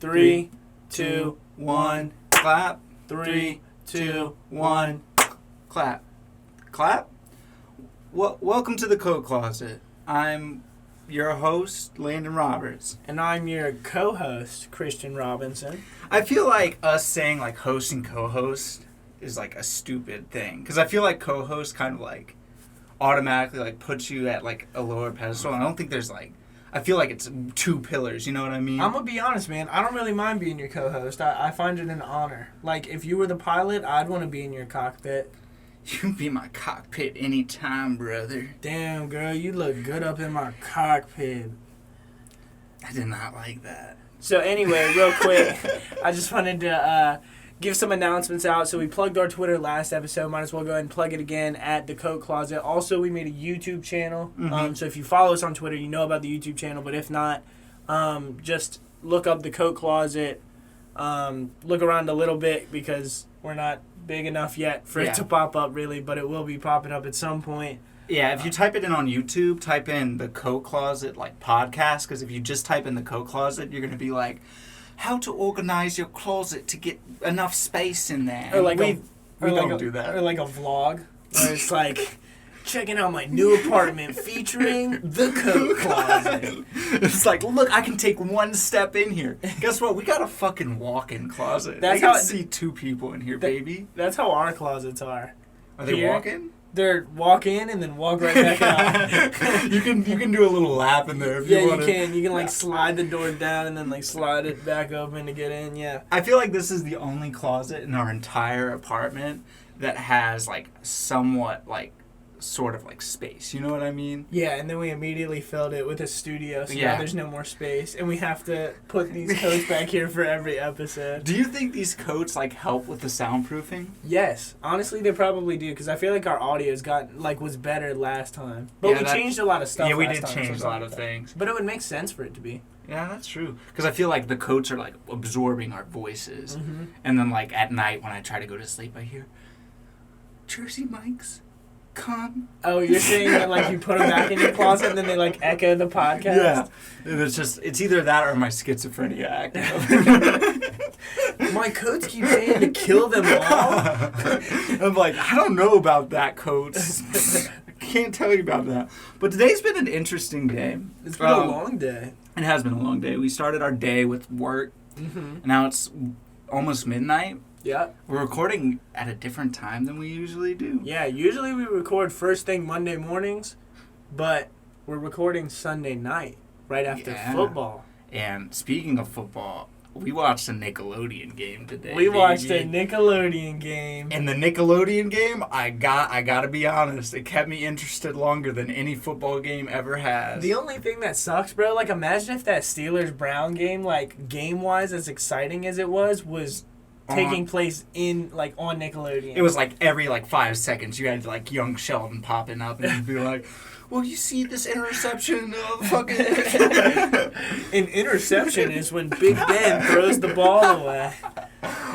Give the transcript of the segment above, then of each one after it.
3, 2, 1, clap. 3, 2, 1. Clap. Clap? Welcome to the Coat Closet. I'm your host, Landon Roberts. And I'm your co-host, Christian Robinson. I feel like us saying, like, host and co-host is, like, a stupid thing. Because I feel like co-host kind of, like, automatically, like, puts you at, like, a lower pedestal. And I don't think there's, like... I feel like it's two pillars, you know what I mean? I'm going to be honest, man. I don't really mind being your co-host. I find it an honor. Like, if you were the pilot, I'd want to be in your cockpit. You can be my cockpit anytime, brother. Damn, girl, you look good up in my cockpit. I did not like that. So anyway, real quick, I just wanted to give some announcements out. So we plugged our Twitter last episode. Might as well go ahead and plug it again at the Coat Closet. Also, we made a YouTube channel. Mm-hmm. So if you follow us on Twitter, you know about the YouTube channel. But if not, just look up the Coat Closet. Look around a little bit because we're not big enough yet for it to pop up, really. But it will be popping up at some point. Yeah, if you type it in on YouTube, type in the Coat Closet, like, podcast. Because if you just type in the Coat Closet, you're going to be like... how to organize your closet to get enough space in there. Or like we don't do that. Or like a vlog where it's like, checking out my new apartment featuring the Coat Closet. It's like, look, I can take one step in here. Guess what? We got a fucking walk-in closet. That's I can how see two people in here, baby. That's how our closets are. Are they walk-in? They're walk in and then walk right back out. You can do a little lap in there if you want. Yeah, you can like slide the door down and then like slide it back open to get in. Yeah. I feel like this is the only closet in our entire apartment that has like somewhat like sort of like space. You know what I mean? Yeah, and then we immediately filled it with a studio, so now there's no more space, and we have to put these coats back here for every episode. Do you think these coats like help with the soundproofing? Yes, honestly, they probably do, because I feel like our audio's was better last time, but we changed a lot of stuff. Yeah, we last did time, change a lot of things, but it would make sense for it to be. Yeah, that's true. Because I feel like the coats are like absorbing our voices, and then like at night when I try to go to sleep, I hear Jersey Mike's. Come. Oh, you're saying that like you put them back in your closet and then they like echo the podcast? Yeah. And it's either that or my schizophrenia acting. My coats keep saying to kill them all. I'm like, I don't know about that, coats. I can't tell you about that. But today's been an interesting day. It's been a long day. It has been a long day. We started our day with work. And now it's almost midnight. Yeah. We're recording at a different time than we usually do. Yeah, usually we record first thing Monday mornings, but we're recording Sunday night, right after football. And speaking of football, we watched a Nickelodeon game today. We watched a Nickelodeon game. And the Nickelodeon game, I gotta be honest, it kept me interested longer than any football game ever has. The only thing that sucks, bro, like imagine if that Steelers-Brown game, like game-wise, as exciting as it was taking place in like on Nickelodeon. It was like every like 5 seconds you had like young Sheldon popping up and you'd be like, well, you see this interception fucking An interception is when Big Ben throws the ball away.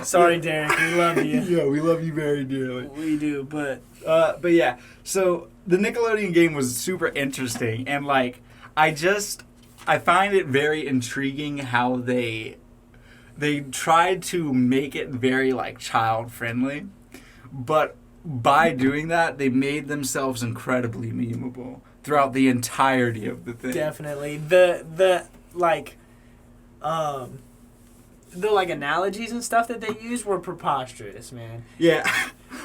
Sorry, Derek, we love you. Yeah, we love you very dearly. We do, but yeah. So the Nickelodeon game was super interesting, and like I find it very intriguing how they tried to make it very, like, child-friendly, but by doing that, they made themselves incredibly memeable throughout the entirety of the thing. Definitely. The analogies and stuff that they used were preposterous, man. Yeah.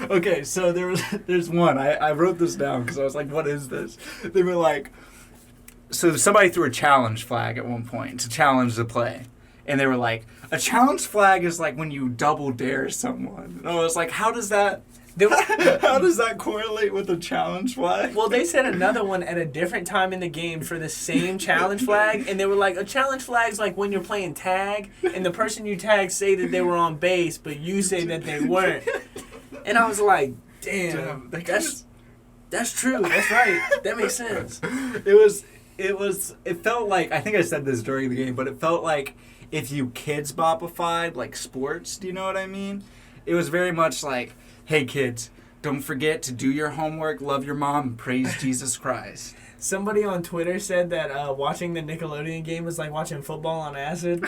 Okay, so there's one. I wrote this down because I was like, what is this? They were like, so somebody threw a challenge flag at one point to challenge the play. And they were like, a challenge flag is like when you double dare someone. And I was like, how does that correlate with a challenge flag? Well, they said another one at a different time in the game for the same challenge flag. And they were like, a challenge flag's like when you're playing tag and the person you tag say that they were on base, but you say that they weren't. And I was like, damn, that's true. That's right. That makes sense. It felt like, I think I said this during the game, but it felt like if you kids bopified like sports, do you know what I mean? It was very much like, hey kids, don't forget to do your homework, love your mom, and praise Jesus Christ. Somebody on Twitter said that watching the Nickelodeon game was like watching football on acid.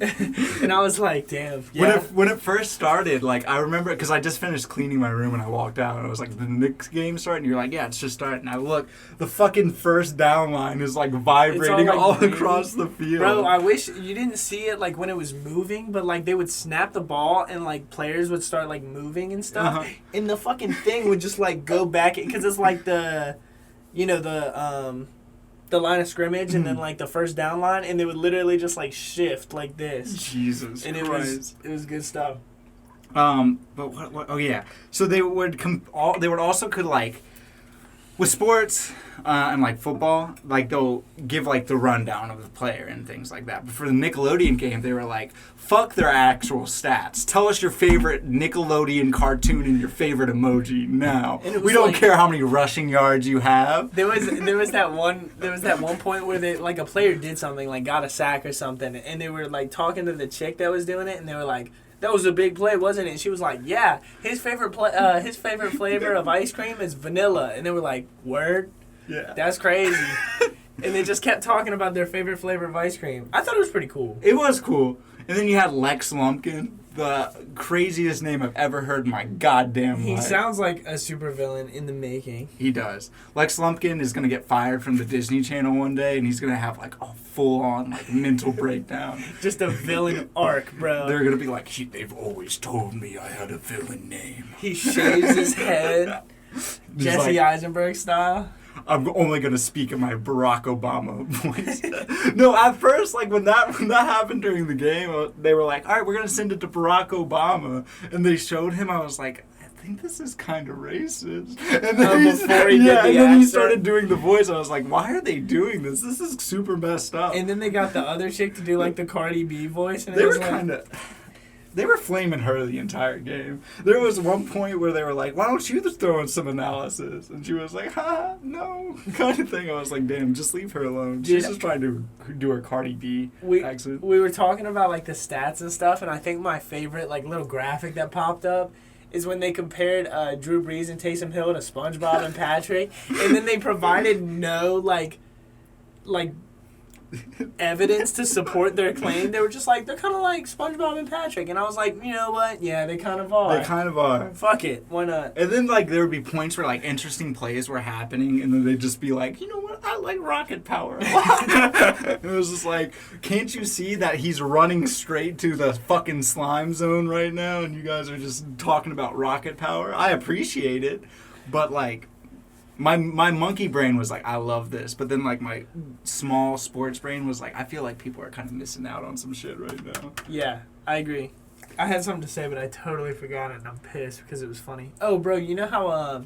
And I was like, damn. Yeah. When it first started, like, I remember, because I just finished cleaning my room and I walked out and I was like, the Knicks game starting? And you're like, yeah, it's just starting. And I look, the fucking first down line is like vibrating all across the field. Bro, I wish you didn't see it like when it was moving, but like they would snap the ball and like players would start like moving and stuff. And the fucking thing would just like go back, because it's like the line of scrimmage and then like the first down line, and they would literally just like shift like this. Jesus and Christ. it was good stuff. But what oh yeah. So they would also could like with sports and like football, like they'll give like the rundown of the player and things like that. But for the Nickelodeon game, they were like, fuck their actual stats. Tell us your favorite Nickelodeon cartoon and your favorite emoji now. We don't care how many rushing yards you have. There was that one point where they like a player did something, like got a sack or something, and they were like talking to the chick that was doing it, and they were like, that was a big play, wasn't it? And she was like, yeah, his favorite flavor of ice cream is vanilla. And they were like, word? Yeah. That's crazy. And they just kept talking about their favorite flavor of ice cream. I thought it was pretty cool. It was cool. And then you had Lex Lumpkin, the craziest name I've ever heard in my goddamn life. He sounds like a supervillain in the making. He does. Lex Lumpkin is going to get fired from the Disney Channel one day, and he's going to have like a full-on like mental breakdown. Just a villain arc, bro. They're going to be like, they've always told me I had a villain name. He shaves his head, Jesse Eisenberg style. I'm only going to speak in my Barack Obama voice. No, at first, like, when that happened during the game, they were like, all right, we're going to send it to Barack Obama. And they showed him, I was like, I think this is kind of racist. And then he started doing the voice. I was like, why are they doing this? This is super messed up. And then they got the other chick to do, like, the Cardi B voice. And they were kind of... They were flaming her the entire game. There was one point where they were like, why don't you just throw in some analysis? And she was like, no, kind of thing. I was like, damn, just leave her alone. She's just trying to do her Cardi B accent. We were talking about, like, the stats and stuff, and I think my favorite, like, little graphic that popped up is when they compared Drew Brees and Taysom Hill to SpongeBob and Patrick, and then they provided no, like evidence to support their claim. They were just like, they're kind of like SpongeBob and Patrick. And I was like, you know what? Yeah, they kind of are. They kind of are. Fuck it. Why not? And then, like, there would be points where, like, interesting plays were happening, and then they'd just be like, you know what? I like rocket power. It was just like, can't you see that he's running straight to the fucking slime zone right now, and you guys are just talking about rocket power? I appreciate it, but, like, My monkey brain was like, I love this. But then, like, my small sports brain was like, I feel like people are kind of missing out on some shit right now. Yeah, I agree. I had something to say, but I totally forgot it, and I'm pissed because it was funny. Oh, bro, you know how,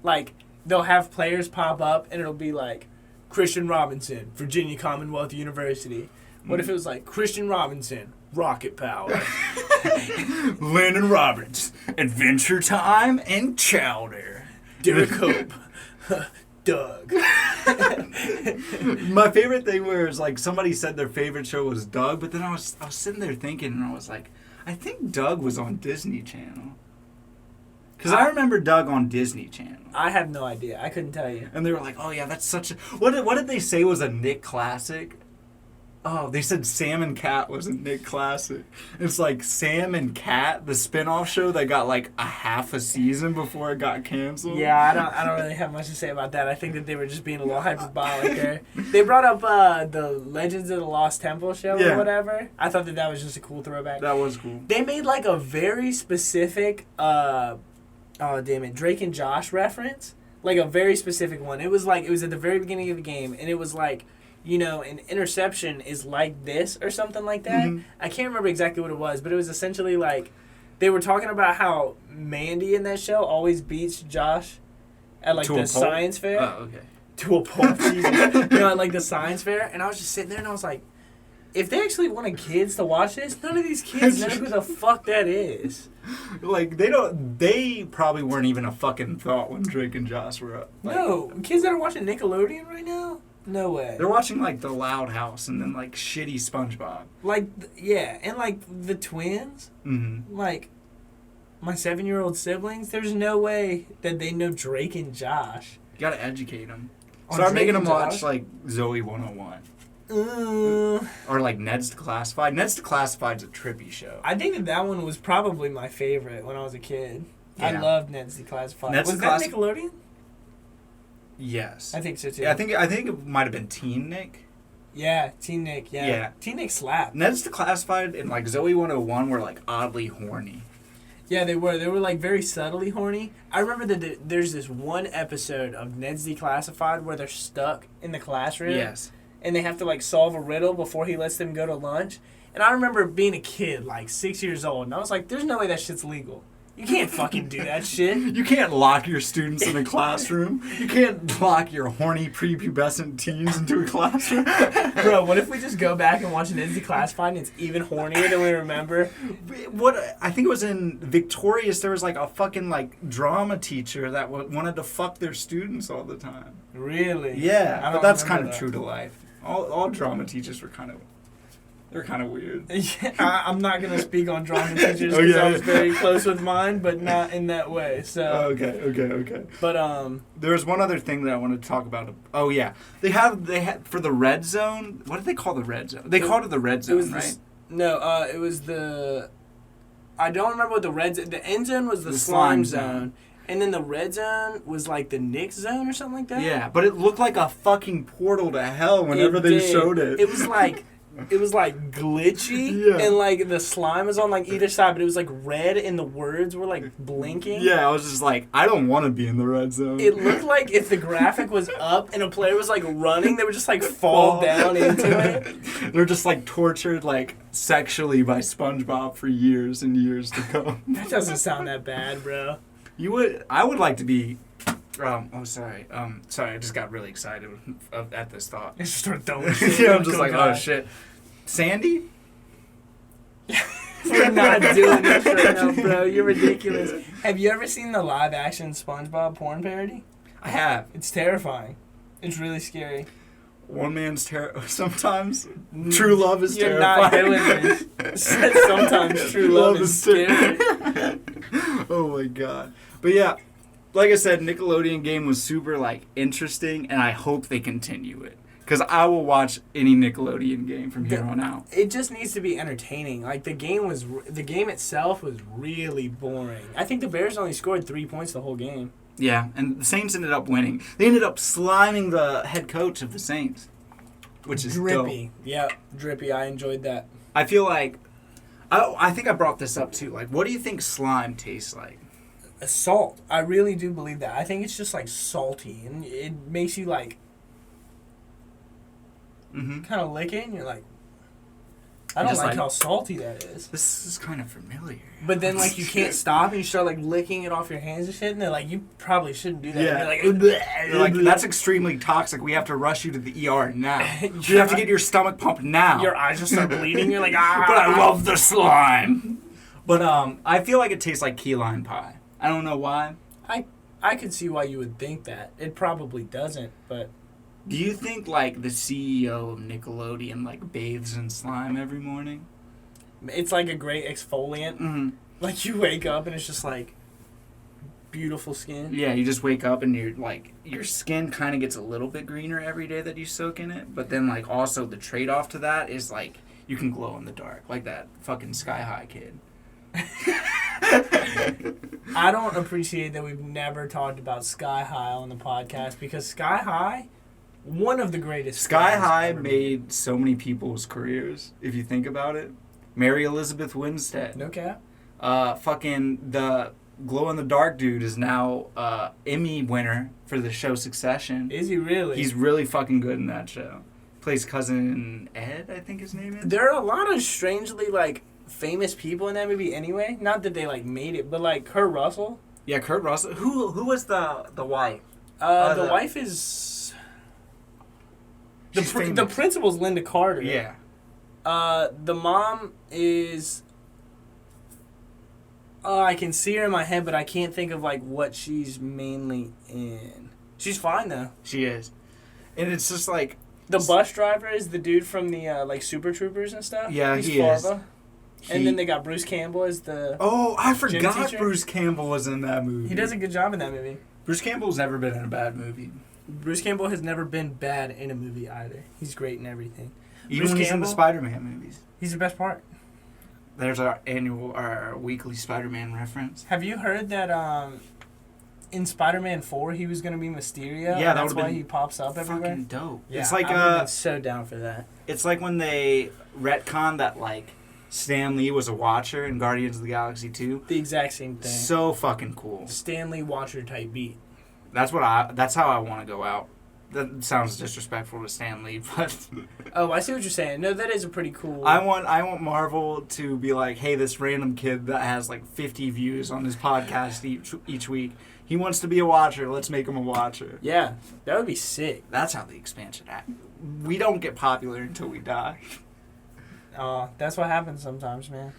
like, they'll have players pop up, and it'll be like, Christian Robinson, Virginia Commonwealth University. What if it was like, Christian Robinson, rocket power? Landon Roberts, Adventure Time and Chowder. Derek Hope. Doug. My favorite thing was, like, somebody said their favorite show was Doug, but then I was sitting there thinking, and I was like, I think Doug was on Disney Channel. Because I remember Doug on Disney Channel. I have no idea. I couldn't tell you. And they were like, oh yeah, that's such a... What did they say was a Nick classic? Oh, they said Sam and Cat was a Nick classic. It's like Sam and Cat, the spinoff show that got like a half a season before it got canceled. Yeah, I don't really have much to say about that. I think that they were just being a little hyperbolic there. They brought up the Legends of the Lost Temple show or whatever. I thought that was just a cool throwback. That was cool. They made like a very specific, Drake and Josh reference. Like a very specific one. It was at the very beginning of the game, and it was like, you know, an interception is like this or something like that. Mm-hmm. I can't remember exactly what it was, but it was essentially like they were talking about how Mandy in that show always beats Josh at like the science fair. Oh, okay. To a pulp, Jesus. You know, at like the science fair. And I was just sitting there and I was like, if they actually wanted kids to watch this, none of these kids know who the fuck that is. Like, they probably weren't even a fucking thought when Drake and Josh were up. Like, no, kids that are watching Nickelodeon right now? No way. They're watching, like, The Loud House and then, like, shitty SpongeBob. Like, yeah, and, like, the twins. Mm-hmm. Like, my 7-year-old siblings, there's no way that they know Drake and Josh. You gotta educate them. Start making them watch, like, Zoe 101. Or like Ned's Declassified. Ned's Declassified's a trippy show. I think that one was probably my favorite when I was a kid. Yeah. I loved Ned's Declassified. Ned's Was that Nickelodeon? Yes. I think so too. Yeah, I think it might have been Teen Nick. Yeah, Teen Nick, yeah. Teen Nick slapped. Ned's Declassified and like Zoe 101 were like oddly horny. Yeah, they were. They were like very subtly horny. I remember that there's this one episode of Ned's Declassified where they're stuck in the classroom. Yes. And they have to like solve a riddle before he lets them go to lunch. And I remember being a kid, like 6 years old, and I was like, there's no way that shit's legal. You can't fucking do that shit. You can't lock your students in a classroom. You can't lock your horny prepubescent teens into a classroom. Bro, what if we just go back and watch an Ned's Declassified and it's even hornier than we remember? What I think it was in Victorious, there was like a fucking like drama teacher that wanted to fuck their students all the time. Really? Yeah, but that's kind of true to life. All drama teachers were kind of weird. Yeah, I'm not going to speak on drama teachers because I was very close with mine, but not in that way. So Okay. But there's one other thing that I wanted to talk about. Oh yeah, they had for the red zone. What did they call the red zone? They called it the red zone, right? It was the. I don't remember what the red zone. The end zone was the slime zone. And then the red zone was like the Knicks zone or something like that. Yeah, but it looked like a fucking portal to hell whenever they showed it. It was like glitchy, and like the slime was on like either side, but it was like red, and the words were like blinking. Yeah, I was just like, I don't want to be in the red zone. It looked like if the graphic was up and a player was like running, they would just like fall down into it. They're just like tortured like sexually by SpongeBob for years and years to come. That doesn't sound that bad, bro. I would like to be. Sorry, I just got really excited at this thought. I just started throwing shit. Yeah, I'm just like, oh shit. Sandy? We're not doing this right now, bro. You're ridiculous. Have you ever seen the live-action SpongeBob porn parody? I have. It's terrifying. It's really scary. One man's sometimes true love is terrifying. You're not doing this. Sometimes true love is scary. Oh my god. But yeah, like I said, Nickelodeon game was super like interesting, and I hope they continue it. Because I will watch any Nickelodeon game from here on out. It just needs to be entertaining. Like the game itself was really boring. I think the Bears only scored 3 points the whole game. Yeah, and the Saints ended up winning. They ended up sliming the head coach of the Saints, which is drippy. Dope. Yeah, drippy. I enjoyed that. I feel like I think I brought this up too. Like, what do you think slime tastes like? Salt. I really do believe that. I think it's just like salty, and it makes you like kind of lick it, and you're like, I don't like how salty that is. This is kind of familiar. But then like you can't stop, and you start like licking it off your hands and shit, and they're like, you probably shouldn't do that. Yeah. And you're like, that's extremely toxic. We have to rush you to the ER now. You have to get your stomach pumped now. Your eyes just start bleeding. You're like, ah. But I love the slime. But I feel like it tastes like key lime pie. I don't know why. I could see why you would think that. It probably doesn't, but... Do you think, like, the CEO of Nickelodeon, like, bathes in slime every morning? It's like a great exfoliant. Mm-hmm. Like, you wake up and it's just, like, beautiful skin. Yeah, you just wake up and your skin kind of gets a little bit greener every day that you soak in it. But then, like, also the trade-off to that is, like, you can glow in the dark. Like that fucking Sky High kid. I don't appreciate that we've never talked about Sky High on the podcast, because Sky High, one of the greatest. Sky High made so many people's careers, if you think about it. Mary Elizabeth Winstead. No cap. Fucking the glow-in-the-dark dude is now Emmy winner for the show Succession. Is he really? He's really fucking good in that show. Plays Cousin Ed, I think his name is. There are a lot of strangely, like, famous people in that movie anyway. Not that they, like, made it, but, like, Kurt Russell. Yeah, Kurt Russell. Who was the wife? The wife is... The principal's Linda Carter. Yeah. The mom is... I can see her in my head, but I can't think of, like, what she's mainly in. She's fine, though. She is. And it's just, like... The bus driver is the dude from the, like, Super Troopers and stuff. Yeah, He's he Farva. is. And then they got Bruce Campbell as the... Oh, I forgot Bruce Campbell was in that movie. He does a good job in that movie. Bruce Campbell's never been in a bad movie. Bruce Campbell has never been bad in a movie either. He's great in everything. Even when he's in the Spider-Man movies. He's the best part. There's our weekly Spider-Man reference. Have you heard that in Spider-Man 4 he was going to be Mysterio? Yeah, that's why he pops up everywhere. Fucking dope. Yeah, it's like I would be so down for that. It's like when they retconned that like Stan Lee was a Watcher in Guardians of the Galaxy 2. The exact same thing. So fucking cool. Stan Lee Watcher type beat. That's how I want to go out. That sounds disrespectful to Stan Lee, but oh, I see what you're saying. No, that is a pretty cool. I want Marvel to be like, hey, this random kid that has like 50 views on his podcast each week, he wants to be a Watcher. Let's make him a Watcher. Yeah, that would be sick. That's how the expansion act. We don't get popular until we die. That's what happens sometimes, man.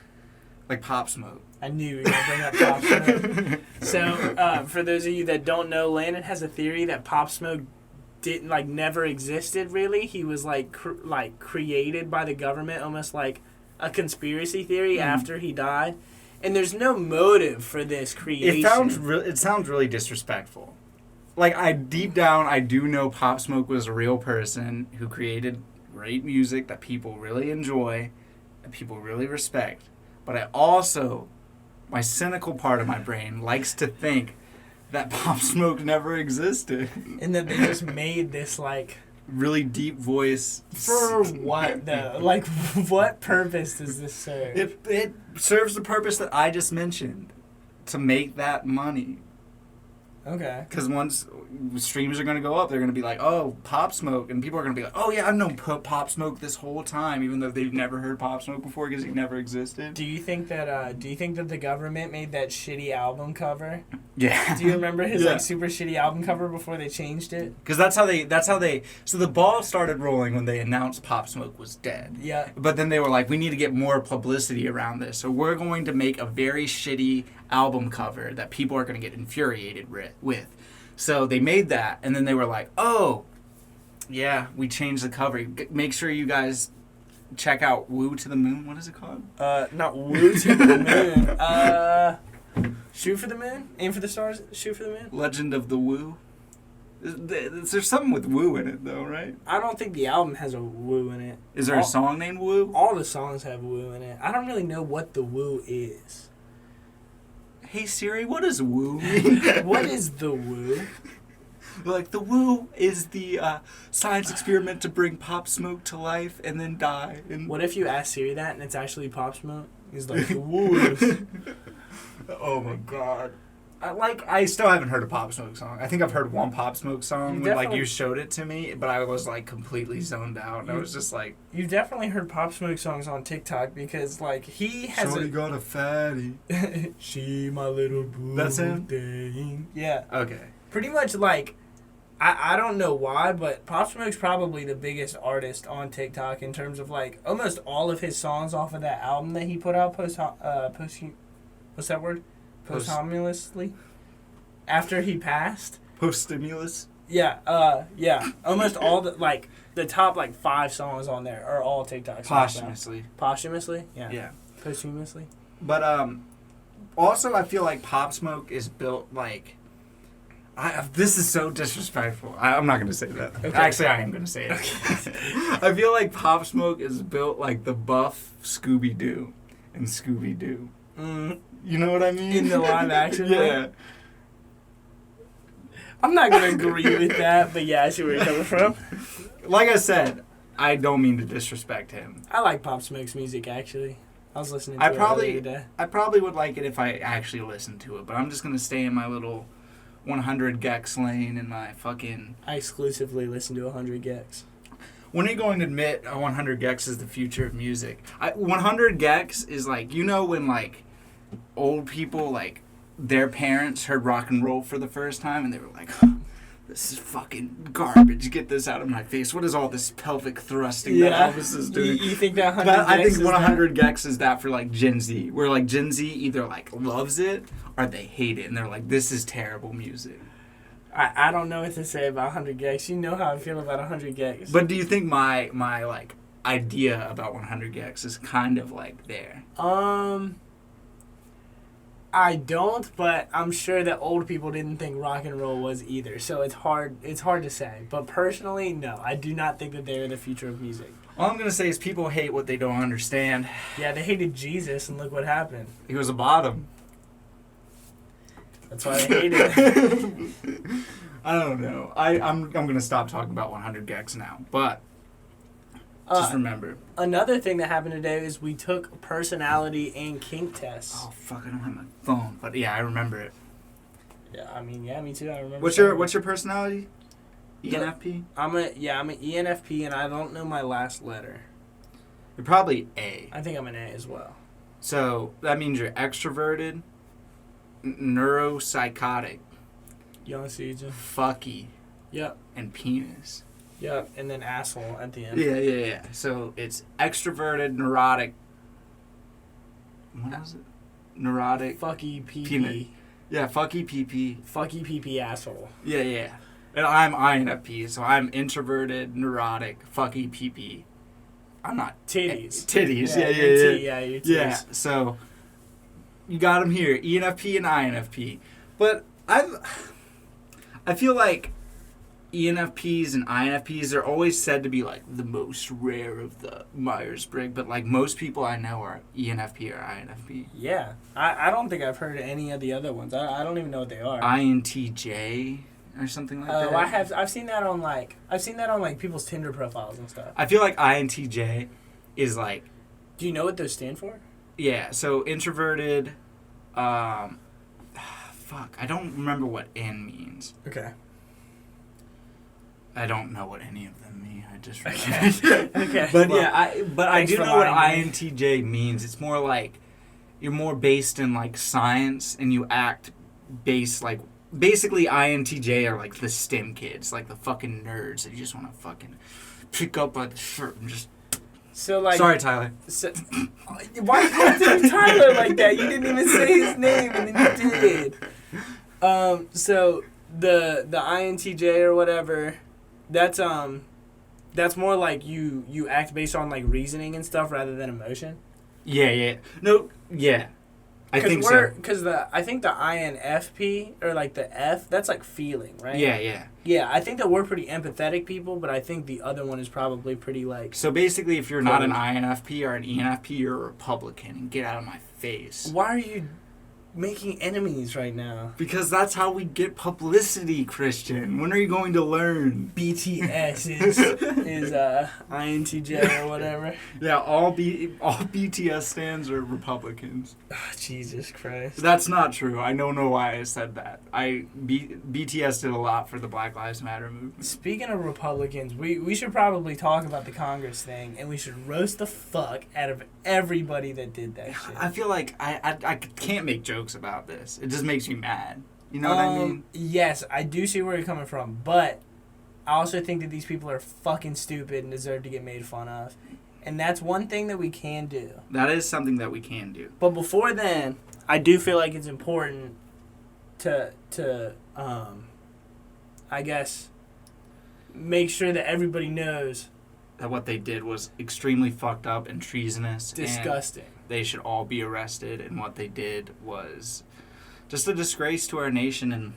Like Pop Smoke. I knew you were going to bring up Pop Smoke. So, for those of you that don't know, Landon has a theory that Pop Smoke didn't, like, never existed, really. He was, like, created by the government, almost like a conspiracy theory after he died. And there's no motive for this creation. It sounds really disrespectful. Like, deep down, I do know Pop Smoke was a real person who created great music that people really enjoy and people really respect. But I also, my cynical part of my brain likes to think that Pop Smoke never existed. And that they just made this, like... really deep voice. For what, though? Like, what purpose does this serve? It serves the purpose that I just mentioned. To make that money. Okay. Because once streams are going to go up, they're going to be like, oh, Pop Smoke. And people are going to be like, oh, yeah, I've known Pop Smoke this whole time, even though they've never heard Pop Smoke before because he never existed. Do you think that the government made that shitty album cover? Yeah. Do you remember his like super shitty album cover before they changed it? Because that's how they, so the ball started rolling when they announced Pop Smoke was dead. Yeah. But then they were like, we need to get more publicity around this. So we're going to make a very shitty album cover that people are going to get infuriated with. So they made that, and then they were like, oh, yeah, we changed the cover. Make sure you guys check out Woo to the Moon. What is it called? Not Woo to the Moon. Shoot for the Moon? Aim for the Stars? Shoot for the Moon? Legend of the Woo. There's something with Woo in it, though, right? I don't think the album has a Woo in it. Is there a song named Woo? All the songs have Woo in it. I don't really know what the Woo is. Hey Siri, what does Woo mean? What is the Woo? Like, the Woo is the science experiment to bring Pop Smoke to life and then die. And what if you ask Siri that and it's actually Pop Smoke? He's like, the Woo is... Oh my god. I still haven't heard a Pop Smoke song. I think I've heard one Pop Smoke song when like you showed it to me, but I was like completely zoned out. And I was just like, you've definitely heard Pop Smoke songs on TikTok because like he has Shorty got a fatty. She my little boo. That's him? Thing. Yeah. Okay. Pretty much like I don't know why, but Pop Smoke's probably the biggest artist on TikTok in terms of like almost all of his songs off of that album that he put out what's that word? Posthumously? After he passed? Post-stimulus? Yeah, yeah. Almost all the top 5 songs on there are all TikTok songs. Posthumously. Posthumously? Yeah. Yeah. Posthumously? But also I feel like Pop Smoke is built like this is so disrespectful. I'm not going to say that. Okay. Actually, I am going to say it. Okay. I feel like Pop Smoke is built like the buff Scooby-Doo and Scooby-Doo. You know what I mean? In the live action? Yeah. I'm not going to agree with that, but yeah, I see where you're coming from. Like I said, I don't mean to disrespect him. I like Pop Smoke's music, actually. I was listening to it earlier today. I probably would like it if I actually listened to it, but I'm just going to stay in my little 100 gex lane and my fucking... I exclusively listen to 100 gex. When are you going to admit 100 gex is the future of music? 100 gex is like, you know when like old people, like their parents heard rock and roll for the first time and they were like, this is fucking garbage. Get this out of my face. What is all this pelvic thrusting that Elvis is doing? You think that 100 gex I think 100 gex is that for like Gen Z. Where like Gen Z either like loves it or they hate it and they're like, this is terrible music. I don't know what to say about 100 gex. You know how I feel about 100 gex. But do you think my like idea about 100 gex is kind of like there? I don't, but I'm sure that old people didn't think rock and roll was either. So it's hard to say. But personally, no, I do not think that they're the future of music. All I'm gonna say is people hate what they don't understand. Yeah, they hated Jesus, and look what happened. He was a bottom. That's why they hated it. I don't know. I'm gonna stop talking about 100 gex now, but just remember. Another thing that happened today is we took personality and kink tests. Oh fuck! I don't have my phone, but yeah, I remember it. Yeah, I mean, yeah, me too. I remember. What's your personality? ENFP? I'm an ENFP, and I don't know my last letter. You're probably A. I think I'm an A as well. So that means you're extroverted, neuropsychotic, You want to see you? fucky, Yep. and penis. Yep, and then asshole at the end. Yeah. So it's extroverted, neurotic. What was it? Neurotic. Fucky PP. Peanut. Yeah, fucky PP. Fucky PP asshole. Yeah. And I'm INFP, so I'm introverted, neurotic, fucky PP. I'm not Titties. Titties. Yeah, Yeah. your titties. Yeah. So you got them here, ENFP and INFP. But I feel like ENFPs and INFPs are always said to be like the most rare of the Myers-Briggs, but like most people I know are ENFP or INFP. Yeah. I don't think I've heard any of the other ones. I don't even know what they are. INTJ or something like that. I've seen that on like people's Tinder profiles and stuff. I feel like INTJ is like, Do you know what those stand for? yeah, so introverted, fuck, I don't remember what N means. Okay. I don't know what any of them mean. I just Okay. Okay. But Well, yeah, I thanks do for know what lying INTJ means. It's more like you're more based in like science, and you act based like basically INTJ are like the STEM kids, like the fucking nerds that you just want to fucking pick up by the shirt and just. So like. Sorry, Tyler. So, why you have to do Tyler like that? You didn't even say his name, and then you did. So the INTJ or whatever, that's more like you act based on like reasoning and stuff rather than emotion. Yeah. No, yeah. I think so. Because I think the INFP or like the F, that's like feeling, right? Yeah. Yeah, I think that we're pretty empathetic people, but I think the other one is probably pretty like. So basically, if you're not an INFP or an ENFP, you're a Republican, and get out of my face. Why are you making enemies right now? Because that's how we get publicity, Christian. When are you going to learn? BTS is INTJ or whatever. Yeah, all BTS stands are Republicans. Oh, Jesus Christ. That's not true. I don't know why I said that. BTS did a lot for the Black Lives Matter movement. Speaking of Republicans, we should probably talk about the Congress thing, and we should roast the fuck out of everybody that did that shit. I feel like I can't make jokes about this. It just makes me mad. You know what I mean? Yes, I do see where you're coming from, but I also think that these people are fucking stupid and deserve to get made fun of. And that's one thing that we can do. That is something that we can do. But before then, I do feel like it's important to I guess, make sure that everybody knows that what they did was extremely fucked up and treasonous. Disgusting. And they should all be arrested, and what they did was just a disgrace to our nation and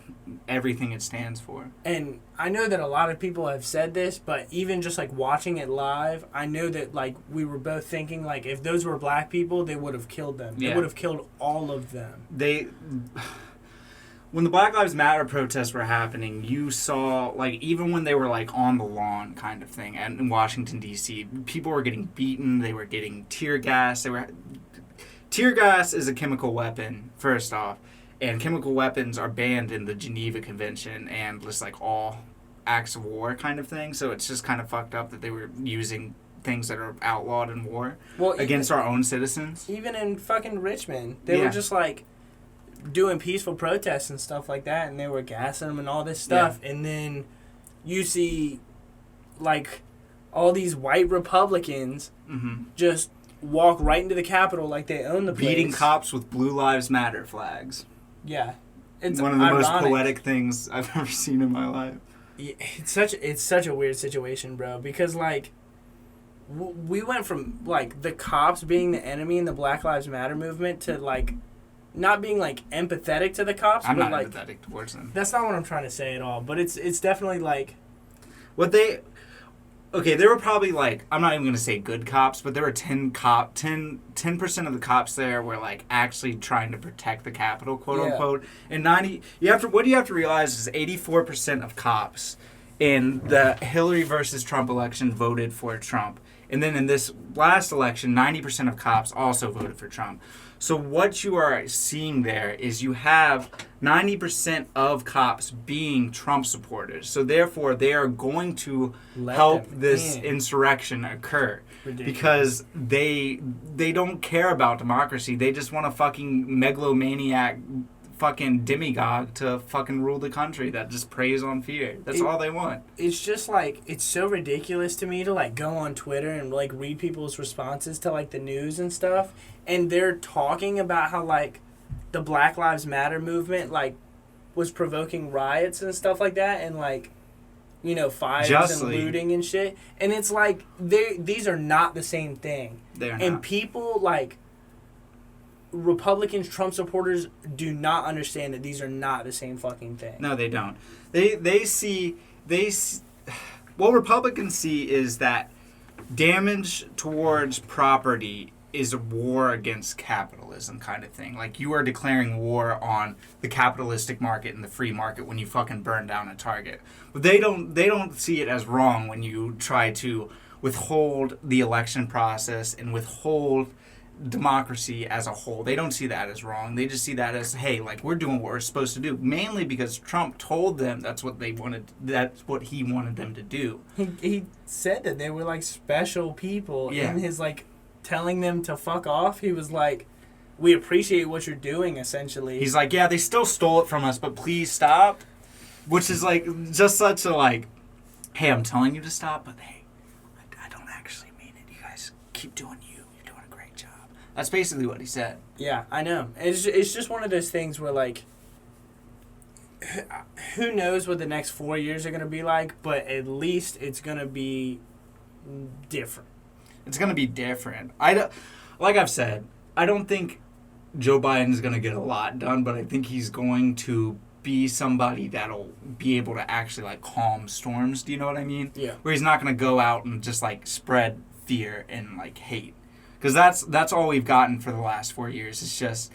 everything it stands for. And I know that a lot of people have said this, but even just like watching it live, I know that like we were both thinking like if those were black people, they would have killed them. Yeah. They would have killed all of them. When the Black Lives Matter protests were happening, you saw, like, even when they were, like, on the lawn kind of thing and in Washington, D.C., people were getting beaten, they were getting tear gas. Tear gas is a chemical weapon, first off, and chemical weapons are banned in the Geneva Convention and just, like, all acts of war kind of thing. So it's just kind of fucked up that they were using things that are outlawed in war against our own citizens. Even in fucking Richmond, they were just, like, doing peaceful protests and stuff like that, and they were gassing them and all this stuff, and then you see like all these white Republicans just walk right into the Capitol like they own the place. Beating cops with Blue Lives Matter flags. Yeah. It's one of the most poetic things I've ever seen in my life. It's such a weird situation, bro, because like we went from like the cops being the enemy in the Black Lives Matter movement to like not being like empathetic to the cops. I'm but not like, empathetic towards them. That's not what I'm trying to say at all. But it's definitely like What they... Okay, there were probably like, I'm not even going to say good cops, but there were 10% of the cops there were like actually trying to protect the Capitol, quote unquote. And what you have to realize is 84% of cops in the Hillary versus Trump election voted for Trump. And then in this last election, 90% of cops also voted for Trump. So what you are seeing there is you have 90% of cops being Trump supporters. So therefore, they are going to help this insurrection occur. Ridiculous. Because they don't care about democracy. They just want a fucking megalomaniac fucking demagogue to fucking rule the country that just preys on fear. That's all they want. It's just like, it's so ridiculous to me to like go on Twitter and like read people's responses to like the news and stuff, and they're talking about how like the Black Lives Matter movement like was provoking riots and stuff like that, and like, you know, fires and looting and shit. And it's like these are not the same thing. They're not. And people like Republicans, Trump supporters do not understand that these are not the same fucking thing. No, they don't. They see what Republicans see is that damage towards property is a war against capitalism kind of thing. Like, you are declaring war on the capitalistic market and the free market when you fucking burn down a Target. But they don't see it as wrong when you try to withhold the election process and withhold democracy as a whole. They don't see that as wrong. They just see that as, hey, like, we're doing what we're supposed to do. Mainly because Trump told them that's what they wanted. That's what he wanted them to do. He said that they were like special people. Yeah. In his like telling them to fuck off, he was like, we appreciate what you're doing, essentially. He's like, yeah, they still stole it from us, but please stop. Which is like just such a like, hey, I'm telling you to stop, but hey, I don't actually mean it. You guys keep doing you. You're doing a great job. That's basically what he said. Yeah, I know. It's just one of those things where like, who knows what the next 4 years are going to be like, but at least it's going to be different. It's going to be different. Like I've said, I don't think Joe Biden's going to get a lot done, but I think he's going to be somebody that'll be able to actually like calm storms. Do you know what I mean? Yeah. Where he's not going to go out and just like spread fear and like hate. Because that's all we've gotten for the last 4 years. It's just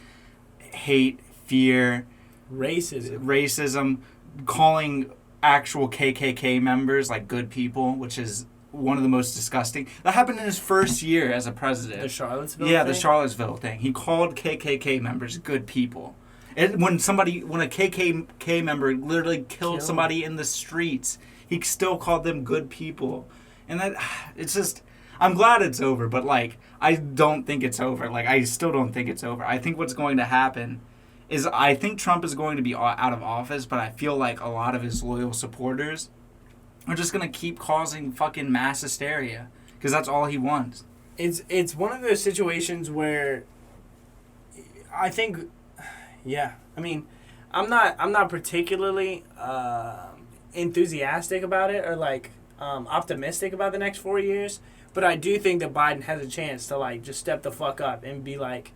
hate, fear, racism, calling actual KKK members like good people, which is one of the most disgusting. That happened in his first year as a president. The Charlottesville thing? the Charlottesville thing. He called KKK members good people. When a KKK member literally killed somebody in the streets, he still called them good people. And that, it's just, I'm glad it's over, but like, I don't think it's over. Like, I still don't think it's over. I think what's going to happen is I think Trump is going to be out of office, but I feel like a lot of his loyal supporters are just going to keep causing fucking mass hysteria because that's all he wants. It's one of those situations where I think, yeah, I mean, I'm not particularly enthusiastic about it or like optimistic about the next 4 years, but I do think that Biden has a chance to like just step the fuck up and be like,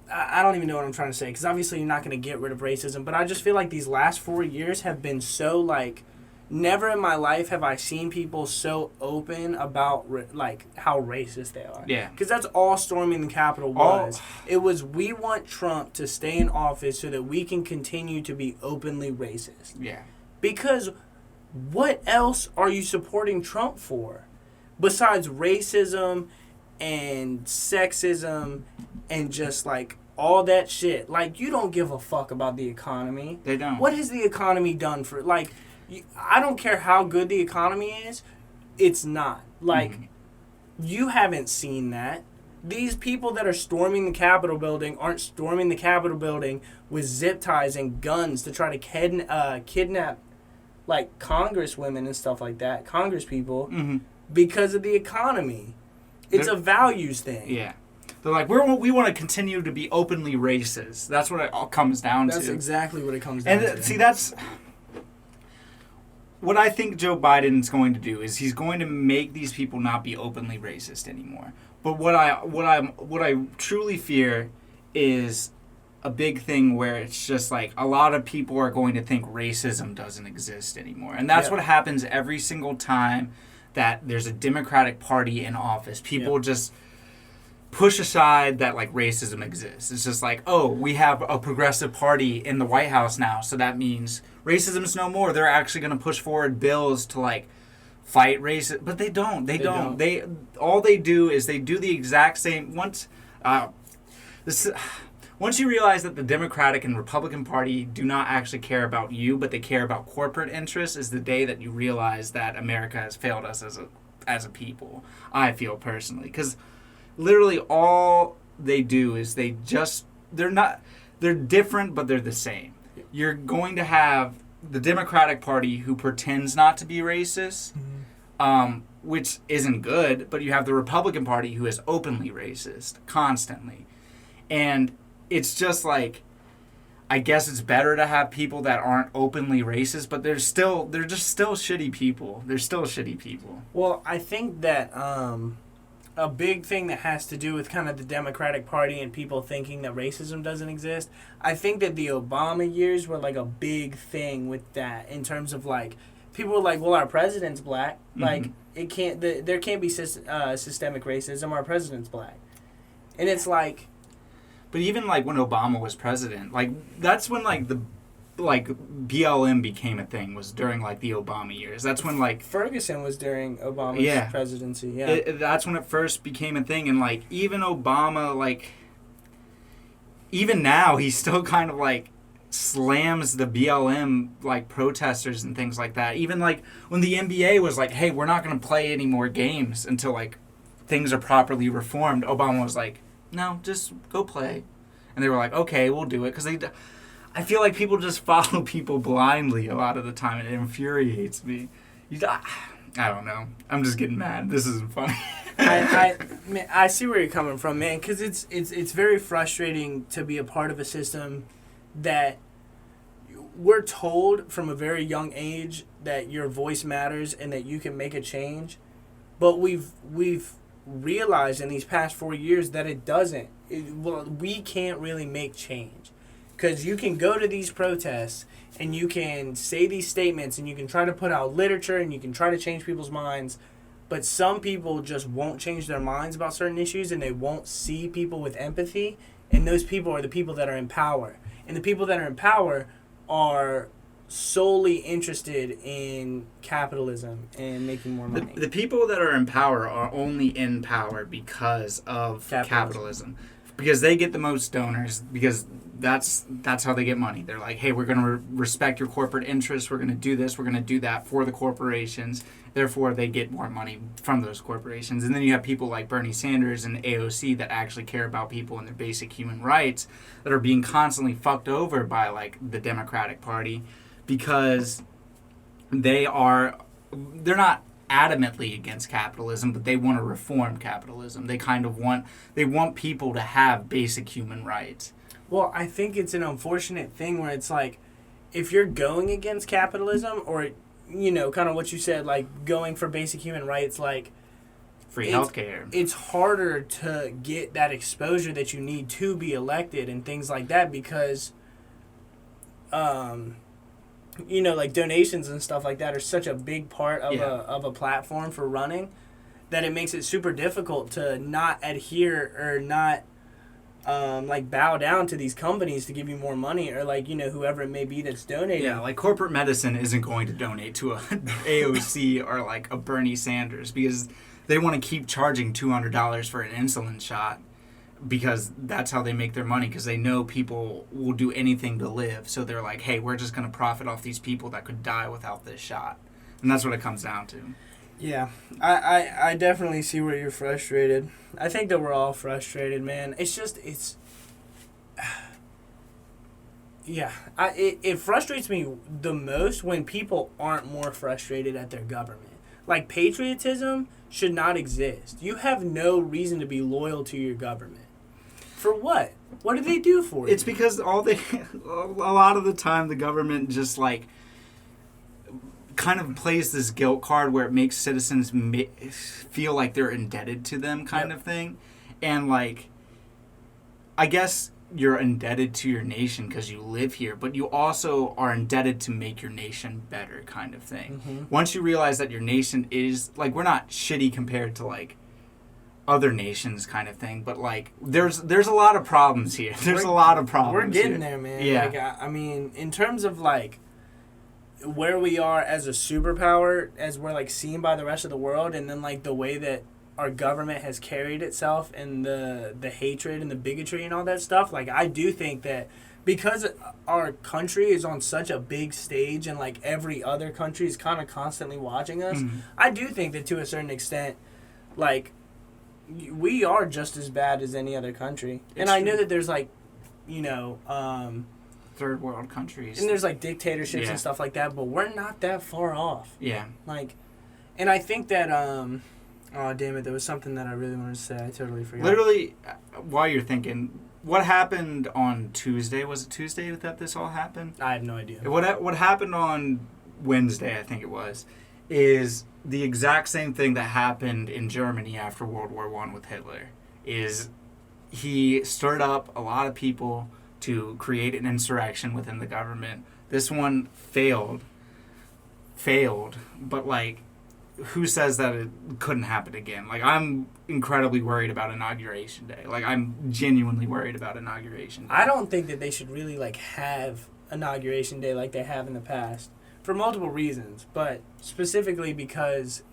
I don't even know what I'm trying to say because obviously you're not going to get rid of racism, but I just feel like these last 4 years have been so like, never in my life have I seen people so open about like how racist they are. Yeah. Because that's all storming the Capitol was. It was, we want Trump to stay in office so that we can continue to be openly racist. Yeah. Because what else are you supporting Trump for? Besides racism and sexism and just like all that shit. Like, you don't give a fuck about the economy. They don't. What has the economy done for, like, I don't care how good the economy is, it's not. Like, you haven't seen that. These people that are storming the Capitol building aren't storming the Capitol building with zip ties and guns to try to kidnap, like, congresswomen and stuff like that, congresspeople, because of the economy. It's a values thing. Yeah. They're like, we want to continue to be openly racist. That's what it all comes down to. That's exactly what it comes down to. And see, that's what I think Joe Biden's going to do is he's going to make these people not be openly racist anymore. But what I truly fear is a big thing where it's just like a lot of people are going to think racism doesn't exist anymore. And that's what happens every single time that there's a Democratic Party in office. People just push aside that like racism exists. It's just like, oh, we have a progressive party in the White House now, so that means racism's no more. They're actually going to push forward bills to like fight racism, but they don't. They don't. All they do is they do the exact same. Once you realize that the Democratic and Republican Party do not actually care about you, but they care about corporate interests, is the day that you realize that America has failed us as a people. I feel personally, because literally all they do is they're different, but they're the same. You're going to have the Democratic Party who pretends not to be racist, which isn't good, but you have the Republican Party who is openly racist constantly. And it's just like, I guess it's better to have people that aren't openly racist, but they're just still shitty people. They're still shitty people. Well, I think that a big thing that has to do with kind of the Democratic Party and people thinking that racism doesn't exist, I think that the Obama years were like a big thing with that, in terms of like, people were like, well, our president's black. Like, there can't be systemic racism. Our president's black. And it's like... But even like when Obama was president, like that's when like the BLM became a thing, was during like the Obama years. That's when like Ferguson was during Obama's presidency. Yeah, that's when it first became a thing, and like even Obama, like even now he still kind of like slams the BLM like protesters and things like that. Even like when the NBA was like, hey, we're not going to play any more games until like things are properly reformed, Obama was like, no, just go play. And they were like, okay, we'll do it. Because I feel like people just follow people blindly a lot of the time, and it infuriates me. I don't know. I'm just getting mad. This isn't funny. I see where you're coming from, man, because it's very frustrating to be a part of a system that we're told from a very young age that your voice matters and that you can make a change. But we've realized in these past 4 years that it doesn't. We can't really make change, because you can go to these protests and you can say these statements and you can try to put out literature and you can try to change people's minds, but some people just won't change their minds about certain issues, and they won't see people with empathy, and those people are the people that are in power. And the people that are in power are solely interested in capitalism and making more money. The people that are in power are only in power because of capitalism. Because they get the most donors, because that's how they get money. They're like, hey, we're going to respect your corporate interests, we're going to do this, we're going to do that for the corporations. Therefore, they get more money from those corporations. And then you have people like Bernie Sanders and AOC that actually care about people and their basic human rights, that are being constantly fucked over by like the Democratic Party, because they're not adamantly against capitalism, but they want to reform capitalism. They kind of want people to have basic human rights. Well, I think it's an unfortunate thing where it's like, if you're going against capitalism, or, you know, kind of what you said, like going for basic human rights, like free healthcare, it's harder to get that exposure that you need to be elected and things like that, because you know, like donations and stuff like that are such a big part of a platform for running, that it makes it super difficult to not adhere or not like bow down to these companies to give you more money, or like, you know, whoever it may be that's donating. Yeah, like corporate medicine isn't going to donate to a AOC or like a Bernie Sanders, because they want to keep charging $200 for an insulin shot, because that's how they make their money, because they know people will do anything to live. So they're like, hey, we're just going to profit off these people that could die without this shot. And that's what it comes down to. Yeah, I definitely see where you're frustrated. I think that we're all frustrated, man. It's just, it frustrates me the most when people aren't more frustrated at their government. Like, patriotism should not exist. You have no reason to be loyal to your government. For what? What do they do for you? It's because a lot of the time the government just like kind of plays this guilt card where it makes citizens feel like they're indebted to them, kind of thing. And like, I guess you're indebted to your nation because you live here, but you also are indebted to make your nation better, kind of thing. Mm-hmm. Once you realize that your nation is, like, we're not shitty compared to, like, other nations, kind of thing, but, like, there's a lot of problems here. There's a lot of problems. We're getting here. there, man. Yeah. Like, I mean, in terms of, like, where we are as a superpower, as we're, like, seen by the rest of the world, and then, like, the way that our government has carried itself, and the hatred and the bigotry and all that stuff, like, I do think that because our country is on such a big stage and, like, every other country is kind of constantly watching us, I do think that to a certain extent, like, we are just as bad as any other country. And I know that there's, like, you know, third world countries. and there's, like, dictatorships and stuff like that, but we're not that far off. Yeah. Like, and I think that, oh, damn it, there was something that I really wanted to say. I totally forgot. Literally, while you're thinking, what happened on Tuesday? Was it Tuesday that this all happened? I have no idea. What happened on Wednesday, I think it was, is the exact same thing that happened in Germany after World War I with Hitler. Is he stirred up a lot of people to create an insurrection within the government. This one failed, but, like, who says that it couldn't happen again? Like, I'm incredibly worried about Inauguration Day. Like, I'm genuinely worried about Inauguration Day. I don't think that they should really, like, have Inauguration Day like they have in the past. For multiple reasons. But specifically because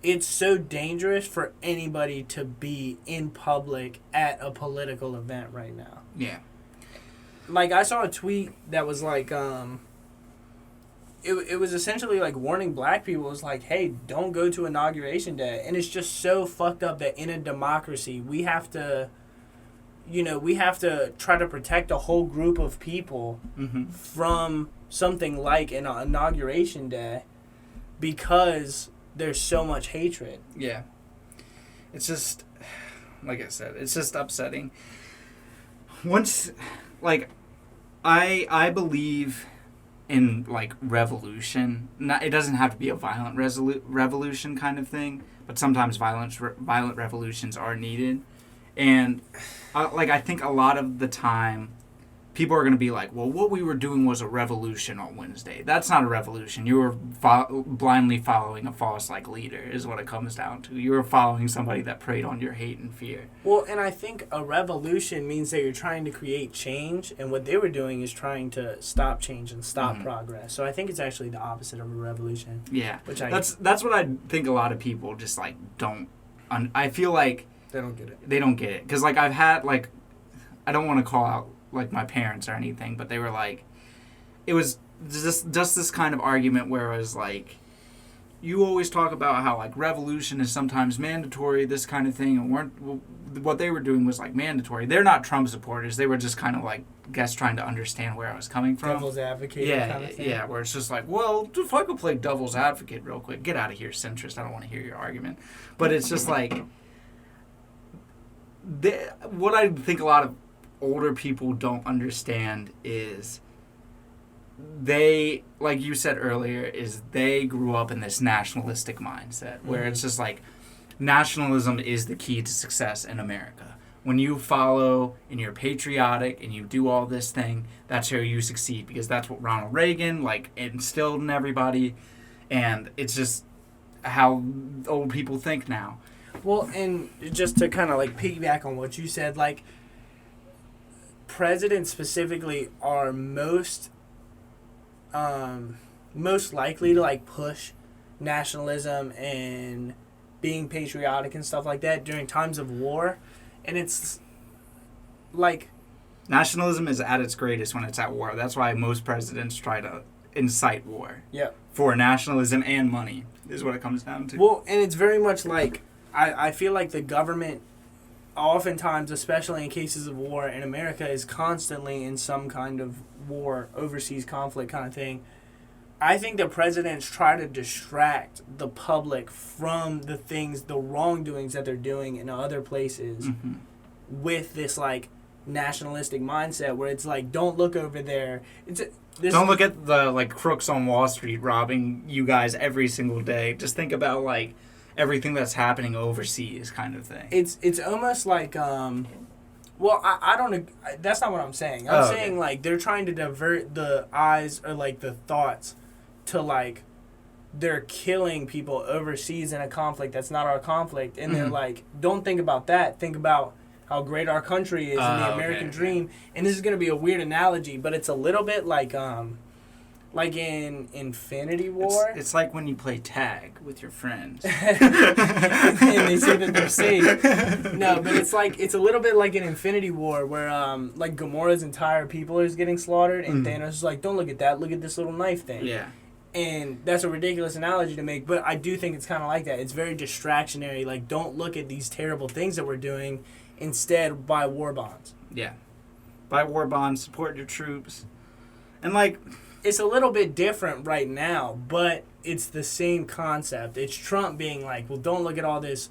it's so dangerous for anybody to be in public at a political event right now. Yeah. Like, I saw a tweet that was, like, It was essentially like warning black people. It was like, hey, don't go to Inauguration Day. And it's just so fucked up that in a democracy, we have to try to protect a whole group of people from something like an Inauguration Day because there's so much hatred. Yeah. It's just, like I said, it's just upsetting. Once, like, I believe in, like, revolution. It doesn't have to be a violent revolution kind of thing, but sometimes violent revolutions are needed. And I think a lot of the time people are going to be like, well, what we were doing was a revolution on Wednesday. That's not a revolution. You were blindly following a false, like, leader is what it comes down to. You were following somebody that preyed on your hate and fear. Well, and I think a revolution means that you're trying to create change, and what they were doing is trying to stop change and stop progress. So I think it's actually the opposite of a revolution. Yeah. That's what I think a lot of people just, like, don't... I feel like... They don't get it. They don't get it. Because, like, I've had, like... I don't want to call out, like, my parents or anything, but they were like... It was just this kind of argument where it was like... You always talk about how, like, revolution is sometimes mandatory, this kind of thing, and what they were doing was, like, mandatory. They're not Trump supporters. They were just kind of, like, trying to understand where I was coming from. Devil's advocate kind of thing. Yeah, where it's just like, well, if I could play devil's advocate real quick, get out of here, centrist. I don't want to hear your argument. But it's just like... what I think a lot of older people don't understand is they, like you said earlier, is they grew up in this nationalistic mindset where it's just like nationalism is the key to success in America. When you follow and you're patriotic and you do all this thing, that's how you succeed because that's what Ronald Reagan, like, instilled in everybody, and it's just how old people think now. Well, and just to kind of, like, piggyback on what you said, like, presidents specifically are most likely to, like, push nationalism and being patriotic and stuff like that during times of war. And it's, like... Nationalism is at its greatest when it's at war. That's why most presidents try to incite war. Yeah. For nationalism and money is what it comes down to. Well, and it's very much like... I feel like the government, oftentimes, especially in cases of war in America, is constantly in some kind of war, overseas conflict kind of thing. I think the presidents try to distract the public from the things, the wrongdoings that they're doing in other places with this, like, nationalistic mindset where it's like, don't look over there. Don't look at the, like, crooks on Wall Street robbing you guys every single day. Just think about, like, everything that's happening overseas kind of thing. It's almost like Well, I don't. That's not what I'm saying. I'm saying like they're trying to divert the eyes or like the thoughts to like they're killing people overseas in a conflict that's not our conflict, and they're like, don't think about that. Think about how great our country is and the American dream. And this is gonna be a weird analogy, but it's a little bit like in Infinity War. It's like when you play tag with your friends. And they say that they're safe. No, but it's a little bit like in Infinity War where like Gamora's entire people is getting slaughtered and Thanos is like, don't look at that, look at this little knife thing. Yeah. And that's a ridiculous analogy to make, but I do think it's kind of like that. It's very distractionary. Like, don't look at these terrible things that we're doing. Instead, buy war bonds. Yeah. Buy war bonds, support your troops. And like... It's a little bit different right now, but it's the same concept. It's Trump being like, well, don't look at all this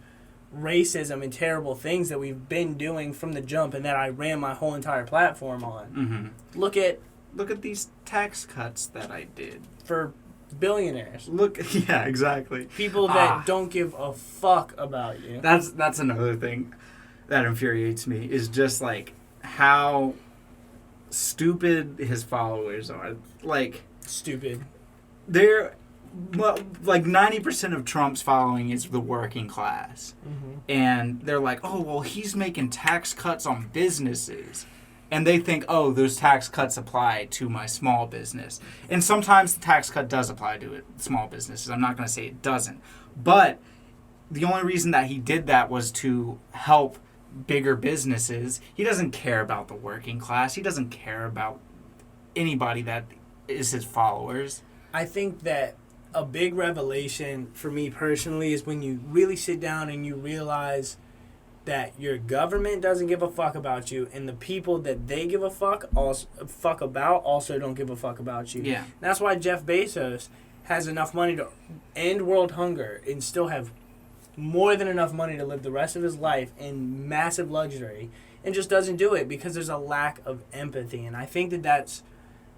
racism and terrible things that we've been doing from the jump and that I ran my whole entire platform on. Mm-hmm. Look at these tax cuts that I did. For billionaires. Yeah, exactly. People that don't give a fuck about you. That's another thing that infuriates me, is just like how stupid his followers are. Like, stupid. They're like 90% of Trump's following is the working class. Mm-hmm. And they're like, oh, well, he's making tax cuts on businesses. And they think, oh, those tax cuts apply to my small business. And sometimes the tax cut does apply to small businesses. I'm not going to say it doesn't. But the only reason that he did that was to help bigger businesses. He doesn't care about the working class. He doesn't care about anybody that is his followers. I think that a big revelation for me personally is when you really sit down and you realize that your government doesn't give a fuck about you, and the people that they give a fuck about also don't give a fuck about you. Yeah. That's why Jeff Bezos has enough money to end world hunger and still have more than enough money to live the rest of his life in massive luxury, and just doesn't do it because there's a lack of empathy. And I think that that's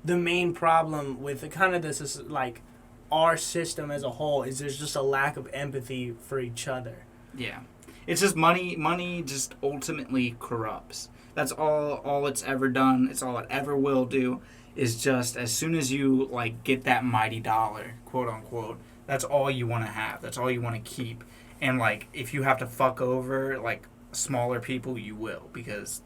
the main problem with kind of this is like our system as a whole, is there's just a lack of empathy for each other. Yeah. It's just money just ultimately corrupts. That's all it's ever done. It's all it ever will do, is just as soon as you like get that mighty dollar, quote unquote, that's all you want to have. That's all you want to keep. And like if you have to fuck over like smaller people, you will, because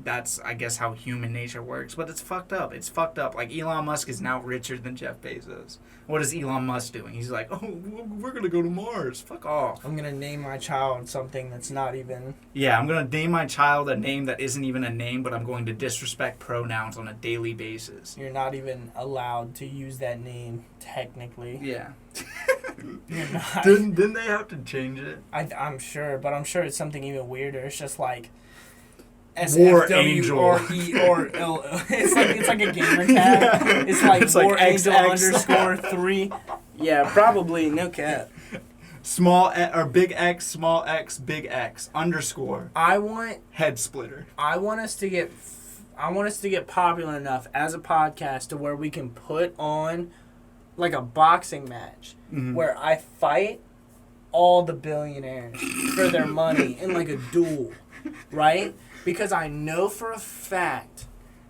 that's, I guess, how human nature works. But it's fucked up. It's fucked up. Like, Elon Musk is now richer than Jeff Bezos. What is Elon Musk doing? He's like, oh, we're going to go to Mars. Fuck off. I'm going to name my child something that's not even... Yeah, I'm going to name my child a name that isn't even a name, but I'm going to disrespect pronouns on a daily basis. You're not even allowed to use that name, technically. Yeah. You're not. Didn't they have to change it? I'm sure, but I'm sure it's something even weirder. It's just like... War Angel. Or it's like a gamer tag. Yeah. It's like War Angel _3. Yeah, probably, no cap. Or big X, small x, big X, _ I want head splitter. I want us to get popular enough as a podcast to where we can put on like a boxing match where I fight all the billionaires for their money in like a duel, right? Because I know for a fact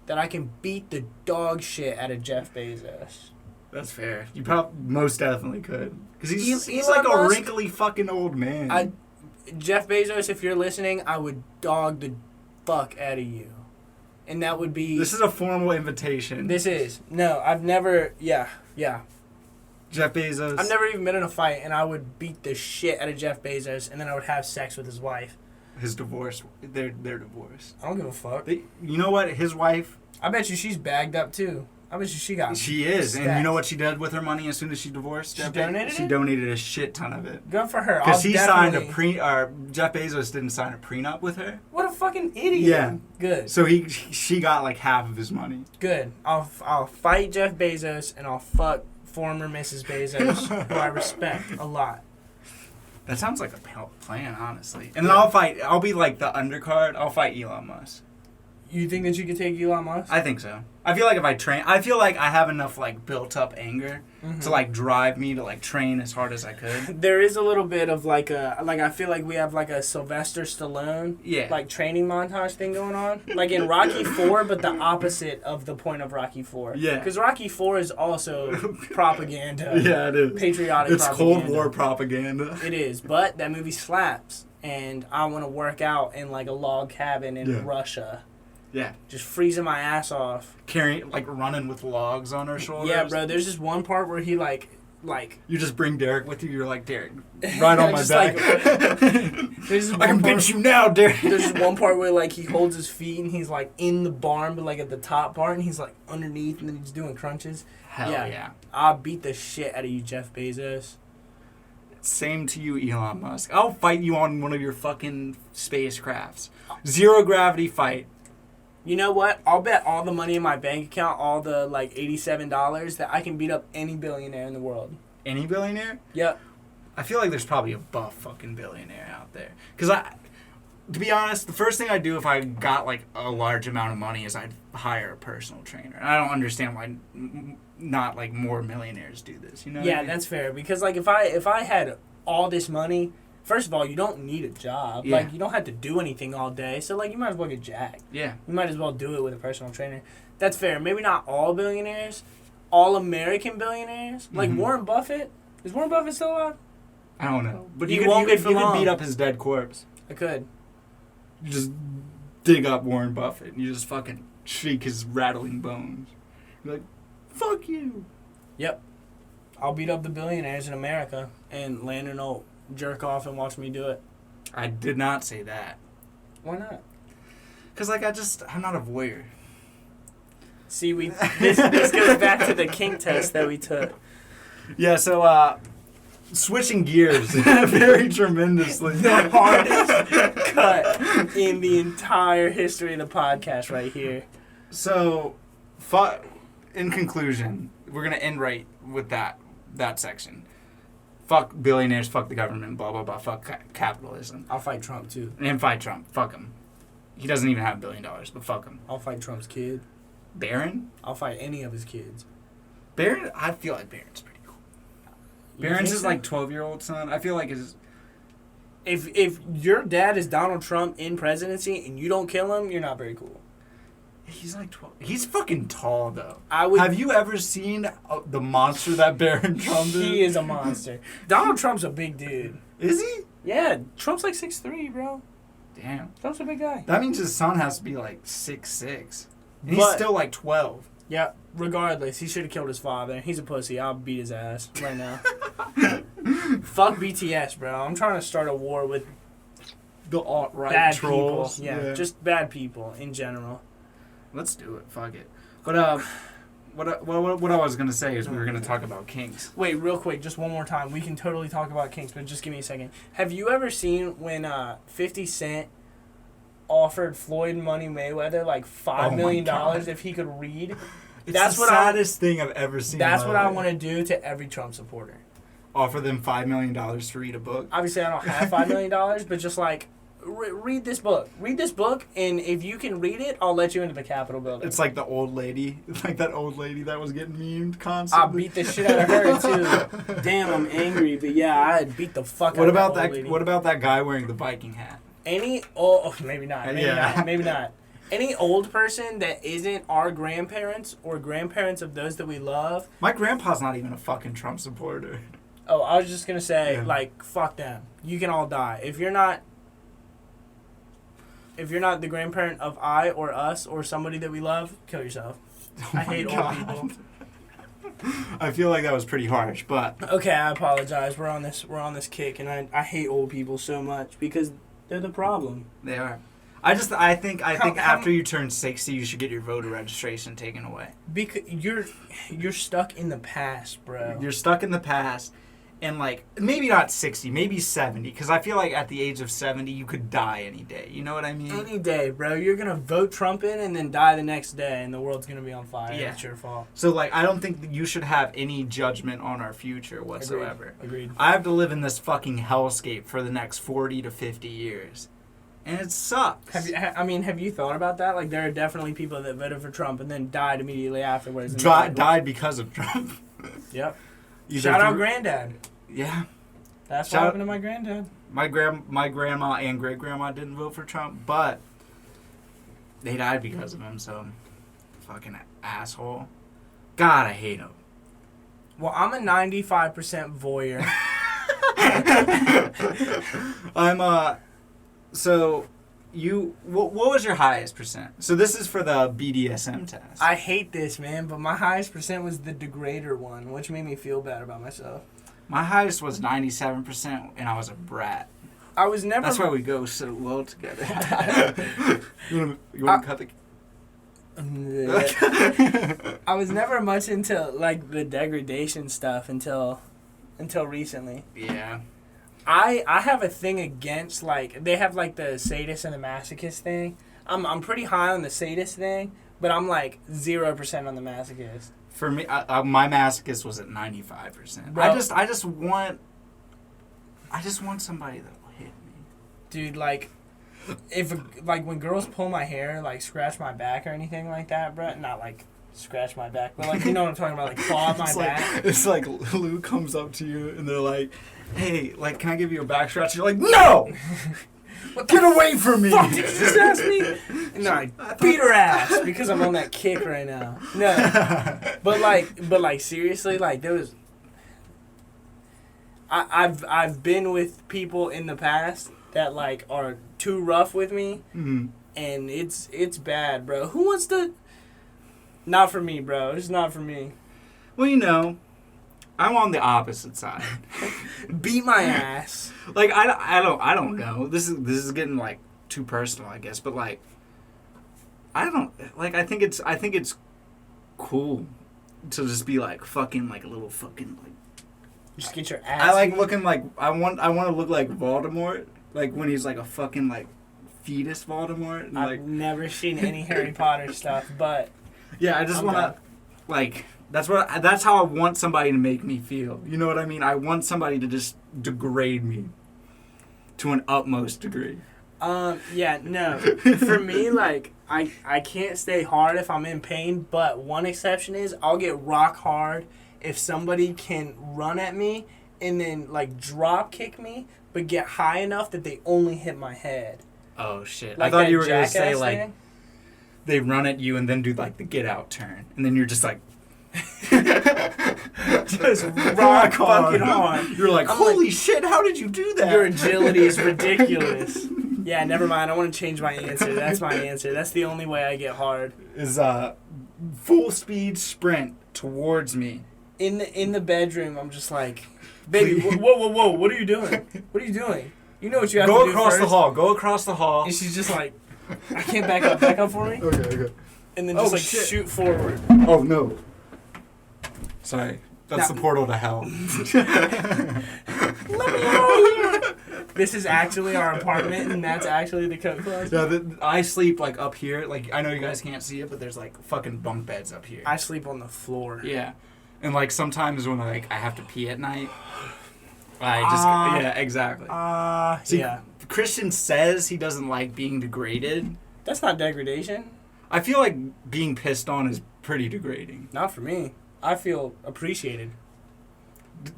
that I can beat the dog shit out of Jeff Bezos. That's fair. You most definitely could. Because he's Elon like Musk, a wrinkly fucking old man. Jeff Bezos, if you're listening, I would dog the fuck out of you. And that would be... This is a formal invitation. This is. No, I've never... Yeah. Jeff Bezos. I've never even been in a fight, and I would beat the shit out of Jeff Bezos, and then I would have sex with his wife. His divorce. They're divorced. I don't give a fuck. You know what? His wife... I bet you she's bagged up, too. I bet you she got... She is. Stacked. And you know what she did with her money as soon as she divorced? She donated it? She donated a shit ton of it. Good for her. Because he signed Jeff Bezos didn't sign a prenup with her. What a fucking idiot. Yeah. Good. So she got like half of his money. Good. I'll fight Jeff Bezos, and I'll fuck former Mrs. Bezos, who I respect a lot. That sounds like a plan, honestly. And then I'll be like the undercard. I'll fight Elon Musk. You think that you could take Elon Musk? I think so. I feel like if I train, I feel like I have enough like built up anger to like drive me to like train as hard as I could. There is a little bit of like I feel like we have like a Sylvester Stallone like training montage thing going on, like in Rocky 4, but the opposite of the point of Rocky 4. Yeah. Because Rocky 4 is also propaganda. Yeah, it is. Patriotic. It's propaganda. Cold War propaganda. It is, but that movie slaps, and I want to work out in like a log cabin in Russia. Yeah. Just freezing my ass off. Carrying, like, running with logs on our shoulders. Yeah, bro. There's this one part where he, like... You just bring Derek with you. You're like, Derek, right on my back. I can pinch you now, Derek. There's this one part where, like, he holds his feet and he's, like, in the barn, but, like, at the top part, and he's, like, underneath, and then he's doing crunches. Hell yeah. I'll beat the shit out of you, Jeff Bezos. Same to you, Elon Musk. I'll fight you on one of your fucking spacecrafts. Zero gravity fight. You know what? I'll bet all the money in my bank account, all the, like, $87, that I can beat up any billionaire in the world. Any billionaire? Yep. I feel like there's probably a buff fucking billionaire out there. Because to be honest, the first thing I'd do if I got, like, a large amount of money is I'd hire a personal trainer. And I don't understand why not, like, more millionaires do this, you know? Yeah, that's fair. Because, like, if I had all this money... First of all, you don't need a job. Yeah. Like, you don't have to do anything all day. So, like, you might as well get jacked. Yeah. You might as well do it with a personal trainer. That's fair. Maybe not all billionaires. All American billionaires. Like, Warren Buffett. Is Warren Buffett still alive? I don't know. But He you won't could be for long. beat up his dead corpse. I could. You just dig up Warren Buffett and you just fucking shake his rattling bones. You're like, fuck you. Yep. I'll beat up the billionaires in America. And Landon will jerk off and watch me do it. I did not say that. Why not? Because, like, I'm not a voyeur. See, this goes back to the kink test that we took. Yeah, so, switching gears very tremendously. The hardest cut in the entire history of the podcast right here. So, in conclusion, we're going to end right with that section. Fuck billionaires, fuck the government, blah, blah, blah, fuck capitalism. I'll fight Trump, too. And fight Trump. Fuck him. He doesn't even have $1 billion, but fuck him. I'll fight Trump's kid. Barron? I'll fight any of his kids. Barron? I feel like Barron's pretty cool. Barron's his, like, 12-year-old son. I feel like his... If your dad is Donald Trump in presidency and you don't kill him, you're not very cool. He's like 12. He's fucking tall, though. Have you ever seen the monster that Barron Trump is? He is a monster. Donald Trump's a big dude. Is he? Yeah, Trump's like 6'3", bro. Damn. Trump's a big guy. That means his son has to be like 6'6". And he's still like 12. Yeah, regardless, he should have killed his father. He's a pussy. I'll beat his ass right now. Fuck BTS, bro. I'm trying to start a war with the alt-right bad trolls. people. Yeah, just bad people in general. Let's do it. Fuck it. But what I was gonna say is we were gonna talk about Kinks. Wait, real quick, just one more time. We can totally talk about Kinks, but just give me a second. Have you ever seen when 50 Cent offered Floyd Money Mayweather like $5 million if he could read? That's the saddest thing I've ever seen. That's what I want to do to every Trump supporter. Offer them $5 million to read a book. Obviously, I don't have $5 million, but just like. Read this book. Read this book, and if you can read it, I'll let you into the Capitol building. It's like the old lady, like that old lady that was getting mememed constantly. I'll beat the shit out of her too. Damn, I'm angry, but yeah, I'd beat the fuck out of that old lady. What about that guy wearing the Viking hat? Maybe not. Maybe not. Any old person that isn't our grandparents or grandparents of those that we love. My grandpa's not even a fucking Trump supporter. Oh, I was just gonna say, like, fuck them. You can all die if you're not the grandparent of I or us or somebody that we love, kill yourself. I hate old people. I feel like that was pretty harsh, but okay, I apologize. We're on this kick, and I hate old people so much because they're the problem. They are. I think after you turn 60, you should get your voter registration taken away. Because you're stuck in the past, bro. You're stuck in the past. And, like, maybe not 60, maybe 70. Because I feel like at the age of 70, you could die any day. You know what I mean? Any day, bro. You're going to vote Trump in and then die the next day. And the world's going to be on fire. Yeah. It's your fault. So, like, I don't think that you should have any judgment on our future whatsoever. Agreed. I have to live in this fucking hellscape for the next 40 to 50 years. And it sucks. Have you thought about that? Like, there are definitely people that voted for Trump and then died immediately afterwards. Died because of Trump. Yep. Shout out Granddad. Yeah. That's what happened to my granddad. My grandma and great grandma didn't vote for Trump, but they died because of him. So, fucking asshole. God, I hate him. Well, I'm a 95% voyeur. So, what was your highest percent? So this is for the BDSM test. I hate this, man, but my highest percent was the degrader one, which made me feel bad about myself. My highest was 97%, and I was a brat. I was never... That's why we go so well together. You want to cut the... I was never much into, like, the degradation stuff until recently. Yeah. I have a thing against, like, they have, like, the sadist and the masochist thing. I'm pretty high on the sadist thing, but I'm, like, 0% on the masochist. For me, my masochist was at 95%. Bro, I just want somebody that will hit me. Dude, like, when girls pull my hair, like, scratch my back or anything like that, bro, not, like, scratch my back, but, like, you know what I'm talking about, like, claw my back. It's like Lou comes up to you and they're like, hey, like, can I give you a back scratch? You're like, no! Get away from me! Fuck, did you just ask me? No, I beat her ass because I'm on that kick right now. No. But like seriously, like, there was... I've been with people in the past that, like, are too rough with me, and it's bad, bro. Who wants to... Not for me, bro. It's not for me. Well, you know, I'm on the opposite side. Beat my ass. Like, I don't know. This is getting, like, too personal, I guess. But, like, I think it's cool to just be like fucking like a little fucking like. Just get your ass. I like looking like I want to look like Voldemort, like when he's like a fucking like fetus Voldemort. And, I've never seen any Harry Potter stuff, but yeah, I just want to like. That's how I want somebody to make me feel. You know what I mean? I want somebody to just degrade me to an utmost degree. Yeah, no. For me, like, I can't stay hard if I'm in pain, but one exception is I'll get rock hard if somebody can run at me and then, like, drop kick me, but get high enough that they only hit my head. Oh, shit. Like, I thought you were going to say, thing? like, they run at you and then do, like, the get out turn. And then you're just like... just rock fucking hard. You're like, holy shit, how did you do that? Your agility is ridiculous. Yeah, never mind. I want to change my answer. That's my answer. That's the only way I get hard. Is full speed sprint towards me. In the bedroom, I'm just like, baby, whoa, what are you doing? What are you doing? You know what you have to do Go across the hall. And she's just like, I can't back up for me. Okay. And then just shoot forward. Oh no. Sorry. That's the portal to hell. Let me out here. This is actually our apartment, and that's actually the coat closet. Yeah, I sleep like up here. Like I know you guys can't see it, but there's like fucking bunk beds up here. I sleep on the floor. Yeah, and like sometimes when I have to pee at night, I just yeah exactly. See, yeah. Christian says he doesn't like being degraded. That's not degradation. I feel like being pissed on is pretty degrading. Not for me. I feel appreciated.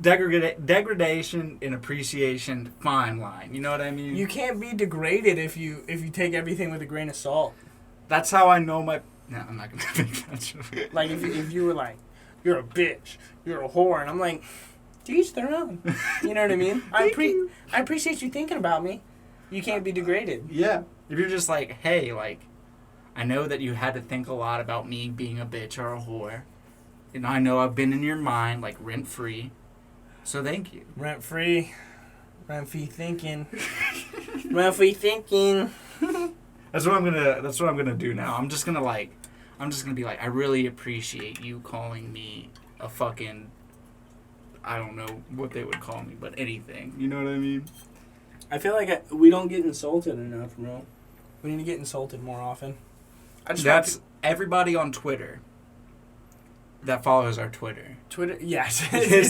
Degradation and appreciation, fine line. You know what I mean? You can't be degraded if you take everything with a grain of salt. That's how I know my... No, I'm not going to make that joke. Like, if you were like, you're a bitch, you're a whore, and I'm like, to each their own. You know what I mean? I appreciate you thinking about me. You can't be degraded. Yeah. If you're just like, hey, like, I know that you had to think a lot about me being a bitch or a whore. And I know I've been in your mind, like, rent-free. So thank you. Rent-free thinking. Rent-free thinking. That's what I'm gonna do now. I'm just gonna be like, I really appreciate you calling me a fucking, I don't know what they would call me, but anything. You know what I mean? I feel like we don't get insulted enough, bro. We need to get insulted more often. That's everybody on Twitter that follows our Twitter. Yes.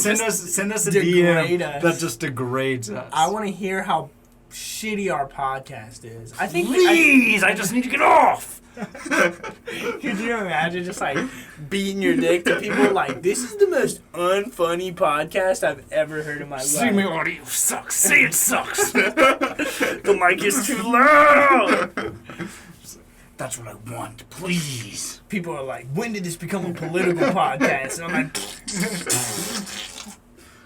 send us a DM that just degrades us. I want to hear how shitty our podcast is. I think. Please, I just need to get off. Could you imagine just like beating your dick to people like, this is the most unfunny podcast I've ever heard in my life. Streaming audio sucks. Say it sucks. The mic is too loud. That's what I want, please. People are like, when did this become a political podcast? And I'm like,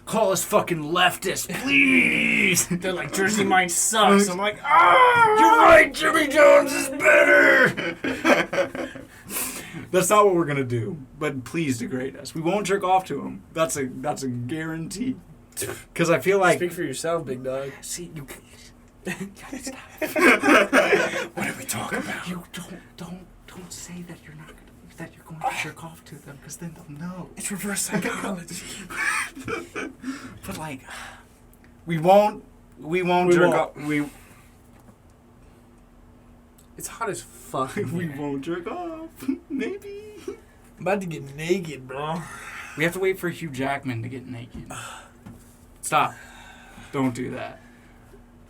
call us fucking leftist, please. They're like, Jersey Mike sucks. I'm like, ah! You're right, Jimmy Jones is better. That's not what we're gonna do. But please degrade us. We won't jerk off to him. That's a guarantee. Because I feel like. Speak for yourself, big dog. See, you. Stop. What are we talking about? You don't say that you're not that you're going to jerk off to them, because then they'll know. It's reverse psychology. But like, we won't jerk off. It's hot as fuck. We won't jerk off. Maybe. I'm about to get naked, bro. We have to wait for Hugh Jackman to get naked. Stop. Don't do that.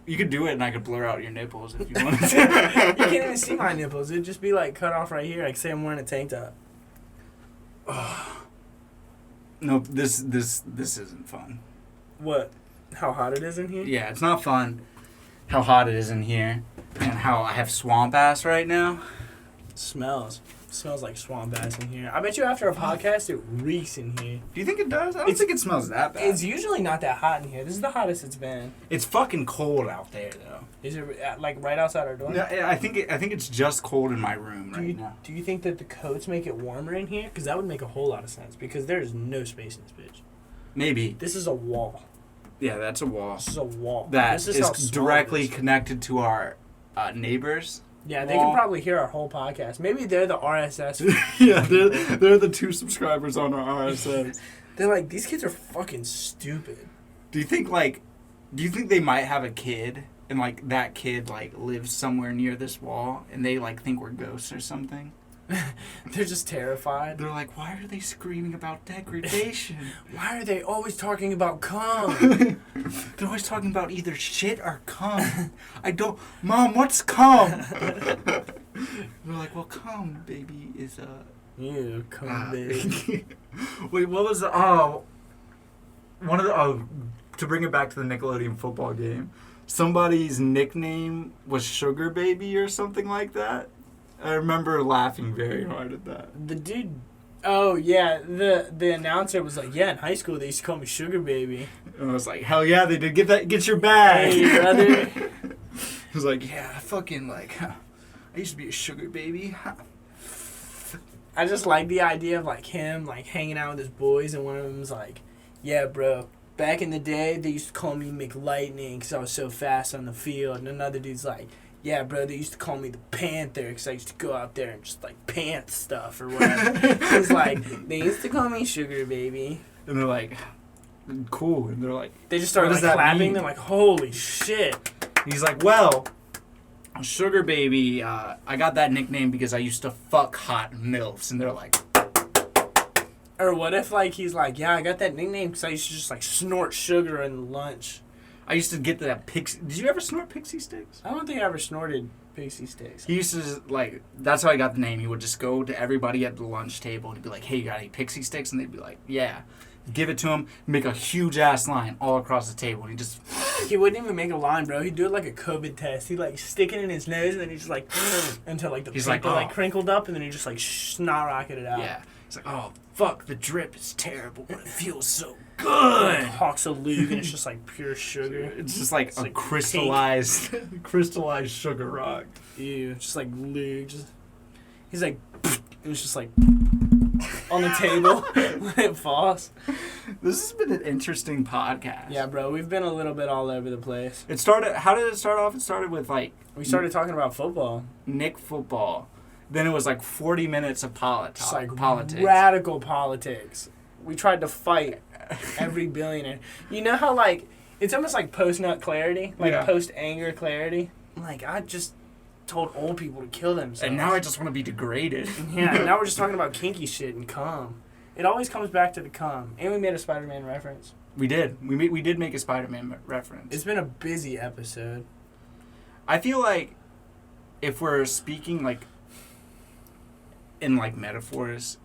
You could do it and I could blur out your nipples if you wanted to. You can't even see my nipples. It'd just be like cut off right here. Like say I'm wearing a tank top. No, this isn't fun. What? How hot it is in here? Yeah, it's not fun. How hot it is in here. And how I have swamp ass right now. It smells like swamp ass in here. I bet you after a podcast it reeks in here. Do you think it does? I don't think it smells that bad. It's usually not that hot in here. This is the hottest it's been. It's fucking cold out there though. Is it like right outside our door? Yeah, I think it's just cold in my room now. Do you think that the coats make it warmer in here? Because that would make a whole lot of sense. Because there is no space in this bitch. Maybe. This is a wall. Yeah, that's a wall. This is a wall. That is directly connected to our neighbors. Yeah, they can probably hear our whole podcast. Maybe they're the RSS. Yeah, they're the 2 subscribers on our RSS. They're like, these kids are fucking stupid. Do you think they might have a kid and like that kid like lives somewhere near this wall and they like think we're ghosts or something? They're just terrified. They're like, why are they screaming about degradation? Why are they always talking about cum? They're always talking about either shit or cum. Mom, what's cum? They're like, well, cum, baby, is a... Yeah, cum, baby. Wait, what was the... one of the... to bring it back to the Nickelodeon football game, somebody's nickname was Sugar Baby or something like that. I remember laughing very hard at that. The dude... Oh, yeah. The announcer was like, yeah, in high school they used to call me Sugar Baby. And I was like, hell yeah, they did. Get your bag. Hey, brother. He was like, yeah, I used to be a sugar baby. I just like the idea of like him like hanging out with his boys, and one of them's like, yeah, bro, back in the day they used to call me McLightning because I was so fast on the field. And another dude's like, yeah, bro, they used to call me the Panther because I used to go out there and just, like, pant stuff or whatever. He's like, they used to call me Sugar Baby. And they're like, cool. And they're like... They just started, like, clapping. They're like, holy shit. He's like, well, Sugar Baby, I got that nickname because I used to fuck hot MILFs. And they're like... Or what if, like, he's like, yeah, I got that nickname because I used to just, like, snort sugar in lunch. I used to get that pixie... Did you ever snort pixie sticks? I don't think I ever snorted pixie sticks. He used to, like... That's how I got the name. He would just go to everybody at the lunch table and he'd be like, hey, you got any pixie sticks? And they'd be like, yeah. Give it to him, make a huge-ass line all across the table. And he just... He wouldn't even make a line, bro. He'd do it like a COVID test. He'd, like, stick it in his nose and then he'd just, like... until, like, the paper, like, crinkled up and then he'd just, like, snot-rocketed it out. Yeah. He's like, oh, fuck, the drip is terrible, but it feels so good. Hawks a lug and it's just like pure sugar. It's just like it's a like crystallized crystallized sugar rock. Ew, just like lug. He's like, it was just like on the table when it falls. This has been an interesting podcast. Yeah, bro, we've been a little bit all over the place. How did it start off? It started with like... We started talking about football. Nick football. Then it was like 40 minutes of politics. Radical politics. We tried to fight every billionaire. You know how, like, it's almost like post-nut clarity? Like, post-anger clarity? Like, I just told old people to kill themselves. And now I just want to be degraded. Yeah, and now we're just talking about kinky shit and cum. It always comes back to the cum. And we made a Spider-Man reference. We did. We did make a Spider-Man reference. It's been a busy episode. I feel like if we're speaking like in like metaphors,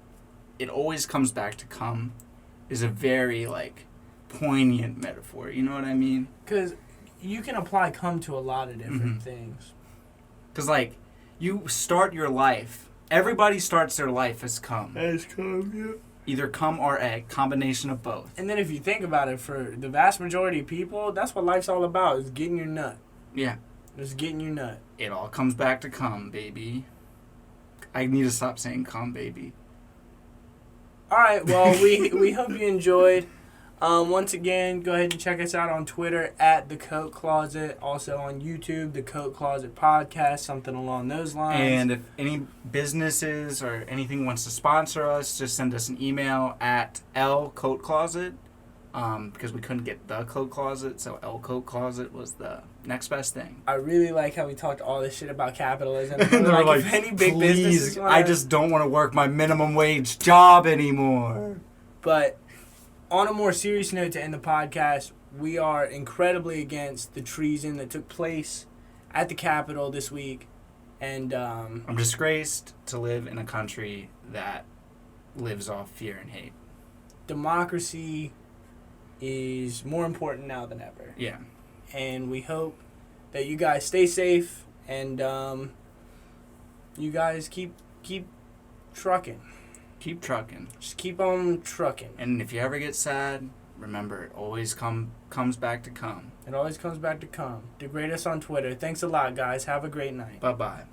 it always comes back to come is a very like poignant metaphor. You know what I mean? Because you can apply come to a lot of different things. Because like you start your life, everybody starts their life as come. As come, yeah. Either come or egg, combination of both. And then if you think about it, for the vast majority of people, that's what life's all about, is getting your nut. Yeah. Just getting your nut. It all comes back to come, baby. I need to stop saying come, baby. All right, well, we hope you enjoyed. Once again, go ahead and check us out on Twitter at The Coat Closet. Also on YouTube, The Coat Closet Podcast, something along those lines. And if any businesses or anything wants to sponsor us, just send us an email at lcoatcloset. Because we couldn't get The Coat Closet, so L Coat Closet was the next best thing. I really like how we talked all this shit about capitalism. And they're like, if any big please, businesses wanna... I just don't want to work my minimum wage job anymore. But on a more serious note, to end the podcast, we are incredibly against the treason that took place at the Capitol this week. And I'm disgraced to live in a country that lives off fear and hate. Democracy is more important now than ever. Yeah. And we hope that you guys stay safe and you guys keep trucking. Keep trucking. Just keep on trucking. And if you ever get sad, remember, it always comes back to come. It always comes back to come. Degrade us on Twitter. Thanks a lot, guys. Have a great night. Bye-bye.